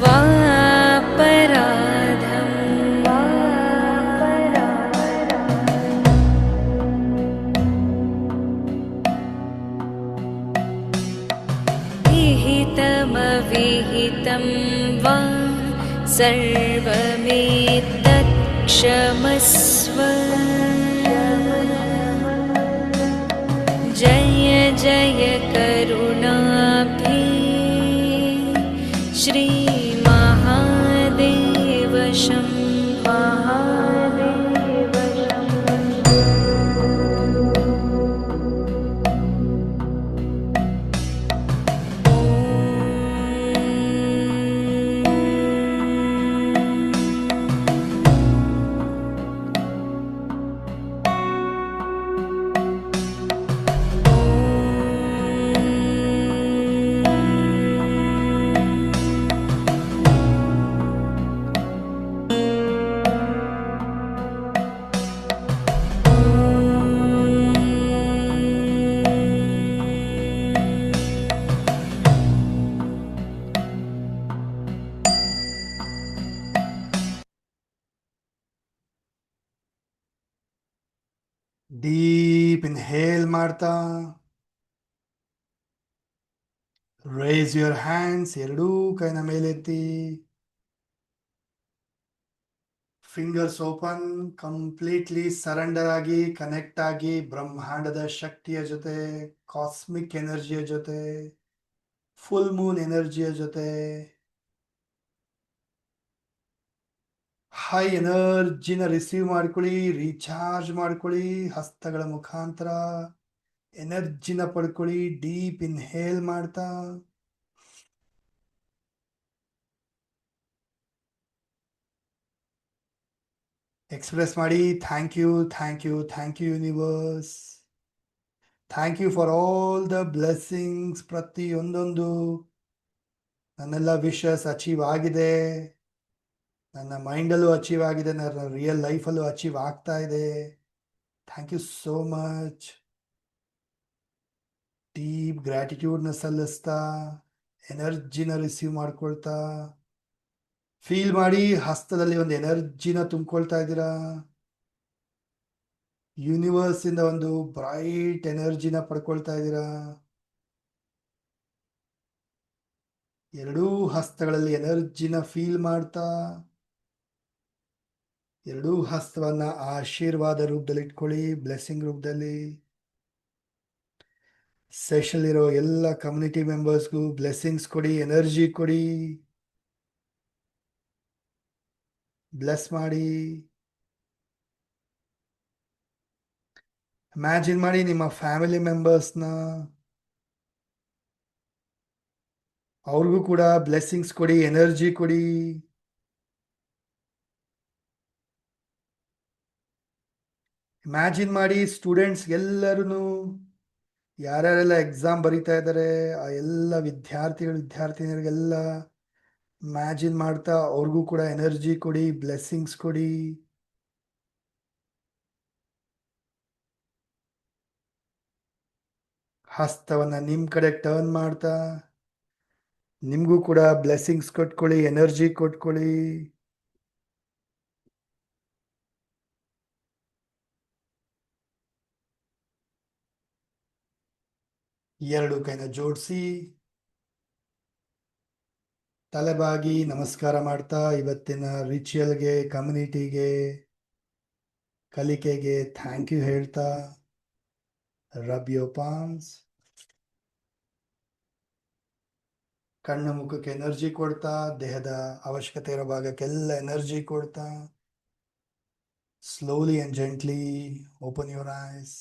वापराधं वा विहितमविहितं वा सर्वमेतत्क्षमस्व। जय जय करुणाब्धे श्री महादेव शम्भो। ಡೀಪ್ ಇನ್ಹೇಲ್ ಮಾಡ್ತಾ ರೈಸ್ ಯುವರ್ ಹ್ಯಾಂಡ್ಸ್, ಎರಡೂ ಕೈನ ಮೇಲೆತ್ತಿ. ಫಿಂಗರ್ಸ್ ಓಪನ್, ಕಂಪ್ಲೀಟ್ಲಿ ಸರೆಂಡರ್ ಆಗಿ ಕನೆಕ್ಟ್ ಆಗಿ ಬ್ರಹ್ಮಾಂಡದ ಶಕ್ತಿಯ ಜೊತೆ, ಕಾಸ್ಮಿಕ್ ಎನರ್ಜಿಯ ಜೊತೆ, ಫುಲ್ ಮೂನ್ ಎನರ್ಜಿಯ ಜೊತೆ, ಹೈ ಎನರ್ಜಿನ ರಿಸೀವ್ ಮಾಡ್ಕೊಳ್ಳಿ, ರೀಚಾರ್ಜ್ ಮಾಡ್ಕೊಳ್ಳಿ. ಹಸ್ತಗಳ ಮುಖಾಂತರ ಎನರ್ಜಿನ ಪಡ್ಕೊಳ್ಳಿ. ಡೀಪ್ ಇನ್ಹೇಲ್ ಮಾಡ್ತಾ ಎಕ್ಸ್ಪ್ರೆಸ್ ಮಾಡಿ. Thank you, thank you, thank you universe. Thank you for all the blessings. ಪ್ರತಿಯೊಂದೊಂದು ನನ್ನೆಲ್ಲ ವಿಶಸ್ ಅಚೀವ್ ಆಗಿದೆ, ನನ್ನ ಮೈಂಡಲ್ಲೂ ಅಚೀವ್ ಆಗಿದೆ, ನನ್ನ ರಿಯಲ್ ಲೈಫಲ್ಲೂ ಅಚೀವ್ ಆಗ್ತಾ ಇದೆ. Thank you so much. Deep ಗ್ರ್ಯಾಟಿಟ್ಯೂಡ್ನ ಸಲ್ಲಿಸ್ತಾ, ಎನರ್ಜಿನ ರಿಸೀವ್ ಮಾಡ್ಕೊಳ್ತಾ, ಫೀಲ್ ಮಾಡಿ ಹಸ್ತದಲ್ಲಿ ಒಂದು ಎನರ್ಜಿನ ತುಂಬಿಕೊಳ್ತಾ ಇದ್ದೀರಾ. ಯೂನಿವರ್ಸ್ ಇಂದ ಒಂದು ಬ್ರೈಟ್ ಎನರ್ಜಿನ ಪಡ್ಕೊಳ್ತಾ ಇದ್ದೀರಾ. ಎರಡೂ ಹಸ್ತಗಳಲ್ಲಿ ಎನರ್ಜಿನ ಫೀಲ್ ಮಾಡ್ತಾ, ಎರಡೂ ಹಸ್ತವನ್ನ ಆಶೀರ್ವಾದ ರೂಪದಲ್ಲಿ ಇಟ್ಕೊಳ್ಳಿ, ಬ್ಲೆಸ್ಸಿಂಗ್ ರೂಪದಲ್ಲಿ. ಸೆಷನ್ ಇರೋ ಎಲ್ಲ ಕಮ್ಯುನಿಟಿ ಮೆಂಬರ್ಸ್ಗೂ ಬ್ಲೆಸ್ಸಿಂಗ್ಸ್ ಕೊಡಿ, ಎನರ್ಜಿ ಕೊಡಿ, ಬ್ಲೆಸ್ ಮಾಡಿ. ಇಮ್ಯಾಜಿನ್ ಮಾಡಿ ನಿಮ್ಮ ಫ್ಯಾಮಿಲಿ ಮೆಂಬರ್ಸ್ನ, ಅವ್ರಿಗೂ ಕೂಡ ಬ್ಲೆಸ್ಸಿಂಗ್ಸ್ ಕೊಡಿ, ಎನರ್ಜಿ ಕೊಡಿ. ಇಮ್ಯಾಜಿನ್ ಮಾಡಿ ಸ್ಟೂಡೆಂಟ್ಸ್ ಎಲ್ಲರೂ, ಯಾರ್ಯಾರೆಲ್ಲ ಎಕ್ಸಾಮ್ ಬರೀತಾ ಇದ್ದಾರೆ ಆ ಎಲ್ಲ ವಿದ್ಯಾರ್ಥಿನಿಯರಿಗೆಲ್ಲ ಇಮ್ಯಾಜಿನ್ ಮಾಡ್ತಾ ಅವ್ರಿಗೂ ಕೂಡ ಎನರ್ಜಿ ಕೊಡಿ, ಬ್ಲೆಸ್ಸಿಂಗ್ಸ್ ಕೊಡಿ. ಹಸ್ತವನ್ನ ನಿಮ್ ಕಡೆ ಟರ್ನ್ ಮಾಡ್ತಾ ನಿಮ್ಗೂ ಕೂಡ ಬ್ಲೆಸ್ಸಿಂಗ್ಸ್ ಕೊಟ್ಕೊಳ್ಳಿ, ಎನರ್ಜಿ ಕೊಟ್ಕೊಳ್ಳಿ. ಎರಡು ಕೈನ ಜೋಡಿಸಿ ತಲೆಬಾಗಿ ನಮಸ್ಕಾರ ಮಾಡ್ತಾ ಇವತ್ತಿನ ರಿಚುವಲ್ಗೆ, ಕಮ್ಯುನಿಟಿಗೆ, ಕಲಿಕೆಗೆ ಥ್ಯಾಂಕ್ ಯು ಹೇಳ್ತಾ, ರಬ್ ಯೋರ್ ಪಾಮ್ಸ್. ಕಣ್ಣು ಮುಖಕ್ಕೆ ಎನರ್ಜಿ ಕೊಡ್ತಾ, ದೇಹದ ಅವಶ್ಯಕತೆ ಇರೋ ಭಾಗಕ್ಕೆಲ್ಲ ಎನರ್ಜಿ ಕೊಡ್ತಾ, slowly and gently open your ice.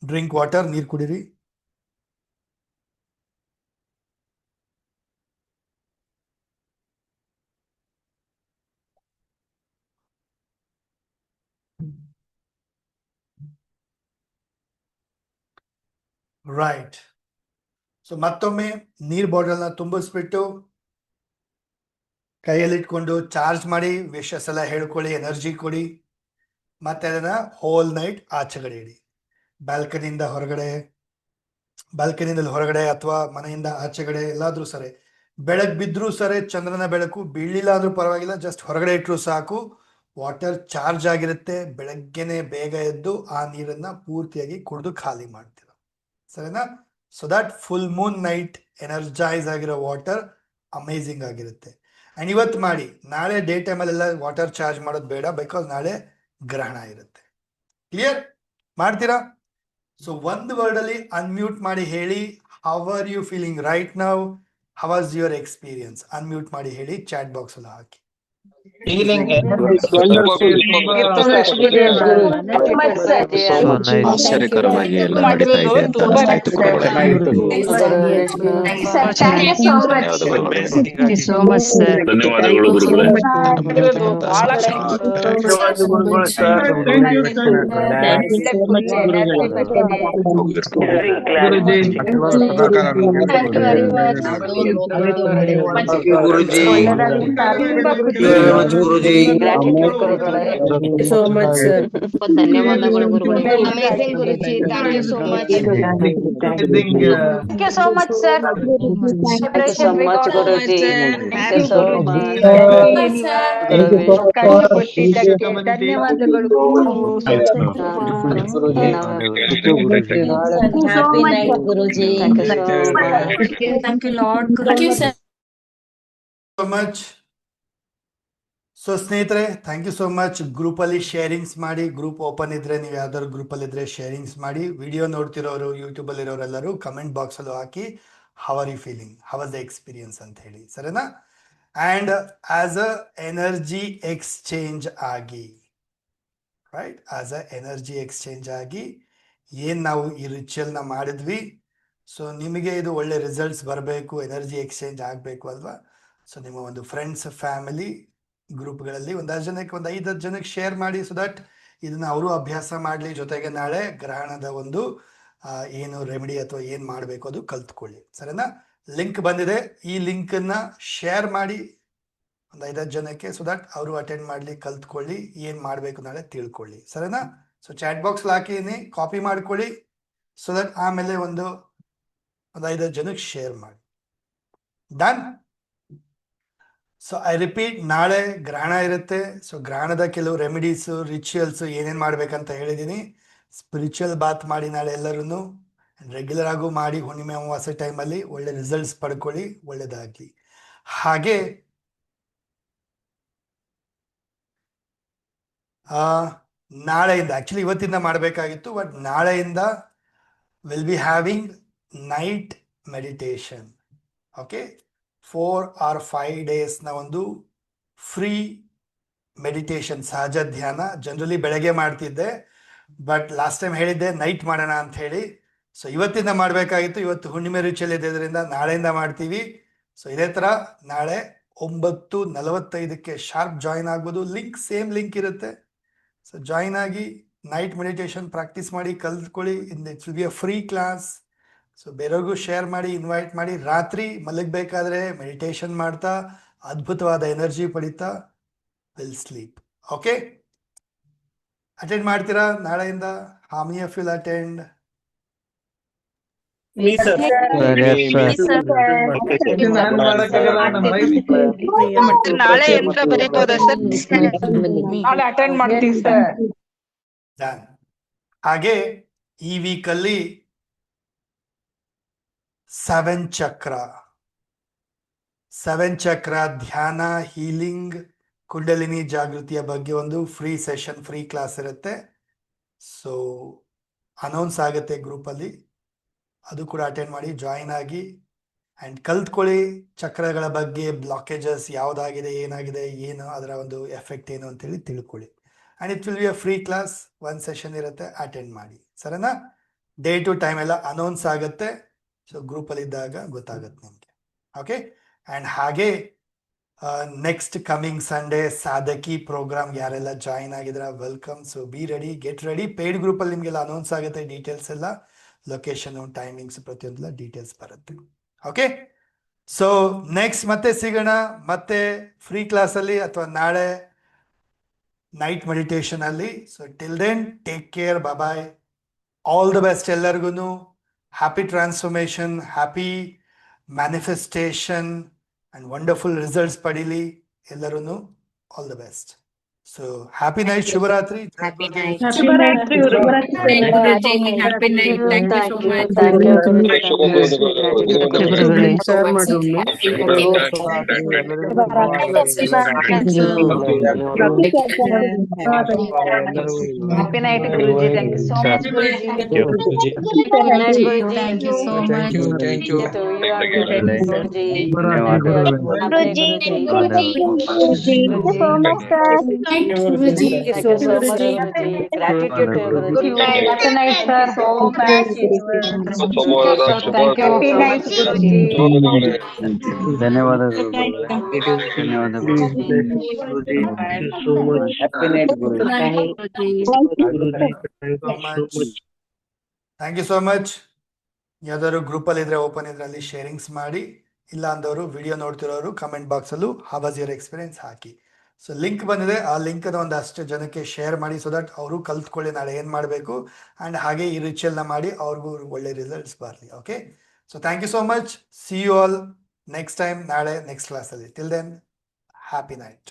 Drink water, ನೀರು ಕುಡಿರಿ. ರೈಟ್. ಸೊ ಮತ್ತೊಮ್ಮೆ ನೀರ್ ಬಾಟಲ್ನ ತುಂಬಿಸ್ಬಿಟ್ಟು ಕೈಯಲ್ಲಿಟ್ಕೊಂಡು ಚಾರ್ಜ್ ಮಾಡಿ, ವಿಶಸ್ ಎಲ್ಲ ಹೇಳ್ಕೊಳ್ಳಿ, ಎನರ್ಜಿ ಕೊಡಿ. ಮತ್ತೆ ಅದನ್ನ ಹೋಲ್ ನೈಟ್ ಆಚೆಗಡೆ ಇಡಿ. ಬ್ಯಾಲ್ಕನಿಯಿಂದ ಹೊರಗಡೆ ಅಥವಾ ಮನೆಯಿಂದ ಆಚೆಗಡೆ ಎಲ್ಲಾದ್ರೂ ಸರಿ. ಬೆಳಕ್ ಬಿದ್ರೂ ಸರಿ, ಚಂದ್ರನ ಬೆಳಕು ಬೀಳಿಲ್ಲ ಅಂದ್ರೂ ಪರವಾಗಿಲ್ಲ, ಜಸ್ಟ್ ಹೊರಗಡೆ ಇಟ್ಟರು ಸಾಕು. ವಾಟರ್ ಚಾರ್ಜ್ ಆಗಿರುತ್ತೆ. ಬೆಳಗ್ಗೆನೆ ಬೇಗ ಎದ್ದು ಆ ನೀರನ್ನ ಪೂರ್ತಿಯಾಗಿ ಕುಡಿದು ಖಾಲಿ ಮಾಡ್ತೀರ, ಸರಿನಾ? So that full Moon night energise ಆಗಿರೋ ವಾಟರ್ ಅಮೇಝಿಂಗ್ ಆಗಿರುತ್ತೆ. ಅಂಡ್ ಇವತ್ತು ಮಾಡಿ, ನಾಳೆ ಡೇ ಟೈಮಲ್ಲೆಲ್ಲ ವಾಟರ್ ಚಾರ್ಜ್ ಮಾಡೋದು ಬೇಡ, ಬಿಕಾಸ್ ನಾಳೆ ಗ್ರಹಣ ಇರುತ್ತೆ. ಕ್ಲಿಯರ್ ಮಾಡ್ತೀರಾ? ಸೊ ಒಂದು ವರ್ಡ್ ಅಲ್ಲಿ ಅನ್ಮ್ಯೂಟ್ ಮಾಡಿ ಹೇಳಿ, how are you feeling right now, how was your experience? Unmute ಮಾಡಿ ಹೇಳಿ, ಚಾಟ್ ಬಾಕ್ಸ್ ಅಲ್ಲಿ ಹಾಕಿ. Feeling ಆಶ್ಚರ್ಯಕರವಾಗಿ ಎಲ್ಲ ನಡೀತಾ ಇದೆ ಅಂತ ಅನಿಸ್ತಾಯ್ತು ಗುರುಗಳೇ. ಧನ್ಯವಾದಗಳು ಗುರುಗಳೇ. ಧನ್ಯವಾದಗಳು ಗುರುಗಳೇ. Amazing Guruji, thank you so much. Thank you so much sir. ಧನ್ಯವಾದಗಳು. Guruji, thank you lord. So much. So ಸ್ನೇಹಿತರೆ, ಥ್ಯಾಂಕ್ ಯು ಸೋ ಮಚ್. ಗ್ರೂಪ್ ಅಲ್ಲಿ ಶೇರಿಂಗ್ಸ್ ಮಾಡಿ, ಗ್ರೂಪ್ ಓಪನ್ ಇದ್ರೆ, ನೀವು ಯಾವ್ದಾದ್ರು ಗ್ರೂಪ್ ಅಲ್ಲಿ ಇದ್ರೆ ಶೇರಿಂಗ್ಸ್ ಮಾಡಿ. ವಿಡಿಯೋ ನೋಡ್ತಿರೋರು, ಯೂಟ್ಯೂಬ್ ಅಲ್ಲಿ ಇರೋರೆಲ್ಲರೂ ಕಮೆಂಟ್ ಬಾಕ್ಸ್ ಅಲ್ಲೂ ಹಾಕಿ, how are you feeling, how was the experience ಅಂತ ಹೇಳಿ, ಸರಿನಾ? And as a energy exchange ಆಗಿ, right, as a energy exchange ಆಗಿ ಏನ್ ನಾವು ಈ ರಿಚುವಲ್ನ ಮಾಡಿದ್ವಿ, ಸೊ ನಿಮಗೆ ಇದು ಒಳ್ಳೆ ರಿಸಲ್ಟ್ಸ್ ಬರಬೇಕು, ಎನರ್ಜಿ ಎಕ್ಸ್ಚೇಂಜ್ ಆಗಬೇಕು ಅಲ್ವಾ? ಸೊ ನಿಮ್ಮ ಒಂದು ಫ್ರೆಂಡ್ಸ್ ಫ್ಯಾಮಿಲಿ ಗ್ರೂಪ್ಗಳಲ್ಲಿ ಒಂದು 10 ಜನಕ್ಕೆ, ಒಂದು 5-10 ಜನಕ್ಕೆ ಶೇರ್ ಮಾಡಿ, ಸೊ ದಟ್ ಇದನ್ನ ಅವರು ಅಭ್ಯಾಸ ಮಾಡಲಿ. ಜೊತೆಗೆ ನಾಳೆ ಗ್ರಹಣದ ಒಂದು ಏನು ರೆಮಿಡಿ ಅಥವಾ ಏನು ಮಾಡಬೇಕು ಅದು ಕಲ್ತ್ಕೊಳ್ಳಿ. ಸರಿನಾ? ಲಿಂಕ್ ಬಂದಿದೆ, ಈ ಲಿಂಕನ್ನು ಶೇರ್ ಮಾಡಿ ಒಂದು 5-10 ಜನಕ್ಕೆ, ಸೊ ದಟ್ ಅವರು ಅಟೆಂಡ್ ಮಾಡಲಿ, ಕಲ್ತ್ಕೊಳ್ಳಿ, ಏನು ಮಾಡಬೇಕು ನಾಳೆ ತಿಳ್ಕೊಳ್ಳಿ. ಸರಿನಾ? ಸೊ ಚಾಟ್ ಬಾಕ್ಸ್ ಹಾಕಿದ್ದೀನಿ, ಕಾಪಿ ಮಾಡ್ಕೊಳ್ಳಿ, ಸೊ ದಟ್ ಆಮೇಲೆ ಒಂದು 5-10 ಜನಕ್ಕೆ ಶೇರ್ ಮಾಡಿ. ಡನ್? ಸೊ ಐ ರಿಪೀಟ್, ನಾಳೆ ಗ್ರಹಣ ಇರುತ್ತೆ. ಸೊ ಗ್ರಹಣದ ಕೆಲವು ರೆಮಿಡೀಸು, ರಿಚುವಲ್ಸು ಏನೇನು ಮಾಡ್ಬೇಕಂತ ಹೇಳಿದ್ದೀನಿ. ಸ್ಪಿರಿಚುವಲ್ ಬಾತ್ ಮಾಡಿ ನಾಳೆ ಎಲ್ಲರೂ, ರೆಗ್ಯುಲರ್ ಆಗು ಮಾಡಿ. ಹುಣ್ಣಿಮೆ ಅಮಾವಾಸ್ಯೆ ಟೈಮಲ್ಲಿ ಒಳ್ಳೆ ರಿಸಲ್ಟ್ಸ್ ಪಡ್ಕೊಳ್ಳಿ, ಒಳ್ಳೇದಾಗಲಿ. ಹಾಗೆ ನಾಳೆಯಿಂದ, ಆ್ಯಕ್ಚುಲಿ ಇವತ್ತಿಂದ ಮಾಡಬೇಕಾಗಿತ್ತು, ಬಟ್ ನಾಳೆಯಿಂದ will be having night meditation. Okay, 4 or 5 ಡೇಸ್ನ ಒಂದು ಫ್ರೀ ಮೆಡಿಟೇಷನ್, ಸಹಜ ಧ್ಯಾನ. ಜನರಲಿ ಬೆಳಗ್ಗೆ ಮಾಡ್ತಿದ್ದೆ, ಬಟ್ ಲಾಸ್ಟ್ ಟೈಮ್ ಹೇಳಿದ್ದೆ ನೈಟ್ ಮಾಡೋಣ ಅಂತ ಹೇಳಿ. ಸೊ ಇವತ್ತಿಂದ ಮಾಡಬೇಕಾಗಿತ್ತು, ಇವತ್ತು ಹುಣ್ಣಿಮೆ ರಿಚುವಲ್ ಇದ್ದಿದ್ದರಿಂದ ನಾಳೆಯಿಂದ ಮಾಡ್ತೀವಿ. ಸೊ ಇದೇ ಥರ ನಾಳೆ 9:45ಕ್ಕೆ ಶಾರ್ಪ್ ಜಾಯಿನ್ ಆಗ್ಬೋದು. ಲಿಂಕ್ ಸೇಮ್ ಲಿಂಕ್ ಇರುತ್ತೆ. ಸೊ ಜಾಯಿನ್ ಆಗಿ ನೈಟ್ ಮೆಡಿಟೇಷನ್ ಪ್ರಾಕ್ಟೀಸ್ ಮಾಡಿ, ಕಲ್ತ್ಕೊಳ್ಳಿ. It will be a free class. So ಬೇರೆಯವ್ರಿಗೂ ಶೇರ್ ಮಾಡಿ, ಇನ್ವೈಟ್ ಮಾಡಿ. ರಾತ್ರಿ ಮಲಗಬೇಕಾದ್ರೆ ಮೆಡಿಟೇಷನ್ ಮಾಡ್ತಾ ಅದ್ಭುತವಾದ ಎನರ್ಜಿ ಪಡಿತಾ ವಿಲ್ ಸ್ಲೀಪ್. ಓಕೆ, ಅಟೆಂಡ್ ಮಾಡ್ತೀರಾ ನಾಳೆಯಿಂದ? How many of you will attend? ನಾಳೆ ಯಂತ್ರ ಬರೀಬೋದಾ ಸರ್? ನಾಳೆ ಅಟೆಂಡ್ ಮಾಡ್ತೀವಿ ಸರ್. ಹಾಗೆ ಈ ವೀಕಲ್ಲಿ 7 ಚಕ್ರ ಧ್ಯಾನ, ಹೀಲಿಂಗ್, ಕುಂಡಲಿನಿ ಜಾಗೃತಿಯ ಬಗ್ಗೆ ಒಂದು ಫ್ರೀ ಸೆಷನ್, ಫ್ರೀ ಕ್ಲಾಸ್ ಇರುತ್ತೆ. ಸೊ ಅನೌನ್ಸ್ ಆಗುತ್ತೆ ಗ್ರೂಪಲ್ಲಿ, ಅದು ಕೂಡ ಅಟೆಂಡ್ ಮಾಡಿ, ಜಾಯಿನ್ ಆಗಿ ಆ್ಯಂಡ್ ಕಲ್ತ್ಕೊಳ್ಳಿ. ಚಕ್ರಗಳ ಬಗ್ಗೆ, ಬ್ಲಾಕೇಜಸ್ ಯಾವುದಾಗಿದೆ, ಏನಾಗಿದೆ, ಏನು ಅದರ ಒಂದು ಎಫೆಕ್ಟ್ ಏನು ಅಂತೇಳಿ ತಿಳ್ಕೊಳ್ಳಿ. And it will be a free class. 1 session ಇರುತ್ತೆ, ಅಟೆಂಡ್ ಮಾಡಿ. ಸರಿನಾ? ಡೇ ಟು ಟೈಮ್ ಎಲ್ಲ ಅನೌನ್ಸ್ ಆಗುತ್ತೆ. ಸೊ ಗ್ರೂಪಲ್ಲಿ ಇದ್ದಾಗ ಗೊತ್ತಾಗುತ್ತೆ ನಿಮಗೆ. ಓಕೆ, ಆ್ಯಂಡ್ ಹಾಗೆ ನೆಕ್ಸ್ಟ್ ಕಮಿಂಗ್ ಸಂಡೇ ಸಾಧಕಿ ಪ್ರೋಗ್ರಾಮ್ ಯಾರೆಲ್ಲ ಜಾಯಿನ್ ಆಗಿದ್ರ welcome. So be ready, get ready. Paid ಗ್ರೂಪಲ್ಲಿ ನಿಮಗೆಲ್ಲ ಅನೌನ್ಸ್ ಆಗುತ್ತೆ, ಡೀಟೇಲ್ಸ್ ಎಲ್ಲ, ಲೊಕೇಶನು, ಟೈಮಿಂಗ್ಸ್ ಪ್ರತಿಯೊಂದೆಲ್ಲ ಡೀಟೇಲ್ಸ್ ಬರುತ್ತೆ. ಓಕೆ, ಸೊ ನೆಕ್ಸ್ಟ್ ಮತ್ತೆ ಸಿಗೋಣ, ಮತ್ತೆ ಫ್ರೀ ಕ್ಲಾಸಲ್ಲಿ ಅಥವಾ ನಾಳೆ ನೈಟ್ ಮೆಡಿಟೇಷನ್ ಅಲ್ಲಿ. So till then take care, bye, all the best ಎಲ್ಲರಿಗೂ. Happy transformation, happy manifestation and wonderful results ಪಡೀಲಿ ಎಲ್ಲರೂ. All the best. So happy night, ಶುಭರಾತ್ರಿ. Happy night. Happy night. Thank you so much. Happy night, Guruji. Thank you so much, Guruji. Good night, Guruji. Thank you so much. Thank you. Guruji. Guruji. Thank you so much, Guruji. Gratitude to Guruji. Good night. Good night, sir. So much. Thank you. Happy night, Guruji. ಧನ್ಯವಾದಗಳು. ಧನ್ಯವಾದಗಳು. Happy night Guru. Thank you so much. ಯಾವ್ದಾದ್ರು ಗ್ರೂಪಲ್ಲಿ ಇದ್ರೆ, ಓಪನ್ ಇದ್ರೆ ಅಲ್ಲಿ ಶೇರಿಂಗ್ಸ್ ಮಾಡಿ. ಇಲ್ಲ ಅಂದವರು, ವಿಡಿಯೋ ನೋಡ್ತಿರೋರು ಕಮೆಂಟ್ ಬಾಕ್ಸಲ್ಲೂ ಹೌ ವಾಸ್ ಯುವರ್ ಎಕ್ಸ್ಪೀರಿಯನ್ಸ್ ಹಾಕಿ. ಸೊ ಲಿಂಕ್ ಬಂದಿದೆ, ಆ ಲಿಂಕನ್ನು ಒಂದಷ್ಟು ಜನಕ್ಕೆ ಶೇರ್ ಮಾಡಿ, ಸೊ ದಟ್ ಅವರು ಕಲ್ತ್ಕೊಳ್ಳಿ ನಾಳೆ ಏನು ಮಾಡಬೇಕು. ಆ್ಯಂಡ್ ಹಾಗೆ ಈ ರಿಚುವಲ್ನ ಮಾಡಿ ಅವ್ರಿಗೂ ಒಳ್ಳೆ ರಿಸಲ್ಟ್ಸ್ ಬರಲಿ. Okay, so thank you so much. See you all next time, ನಾಳೆ ನೆಕ್ಸ್ಟ್ ಕ್ಲಾಸಲ್ಲಿ. Till then, happy night.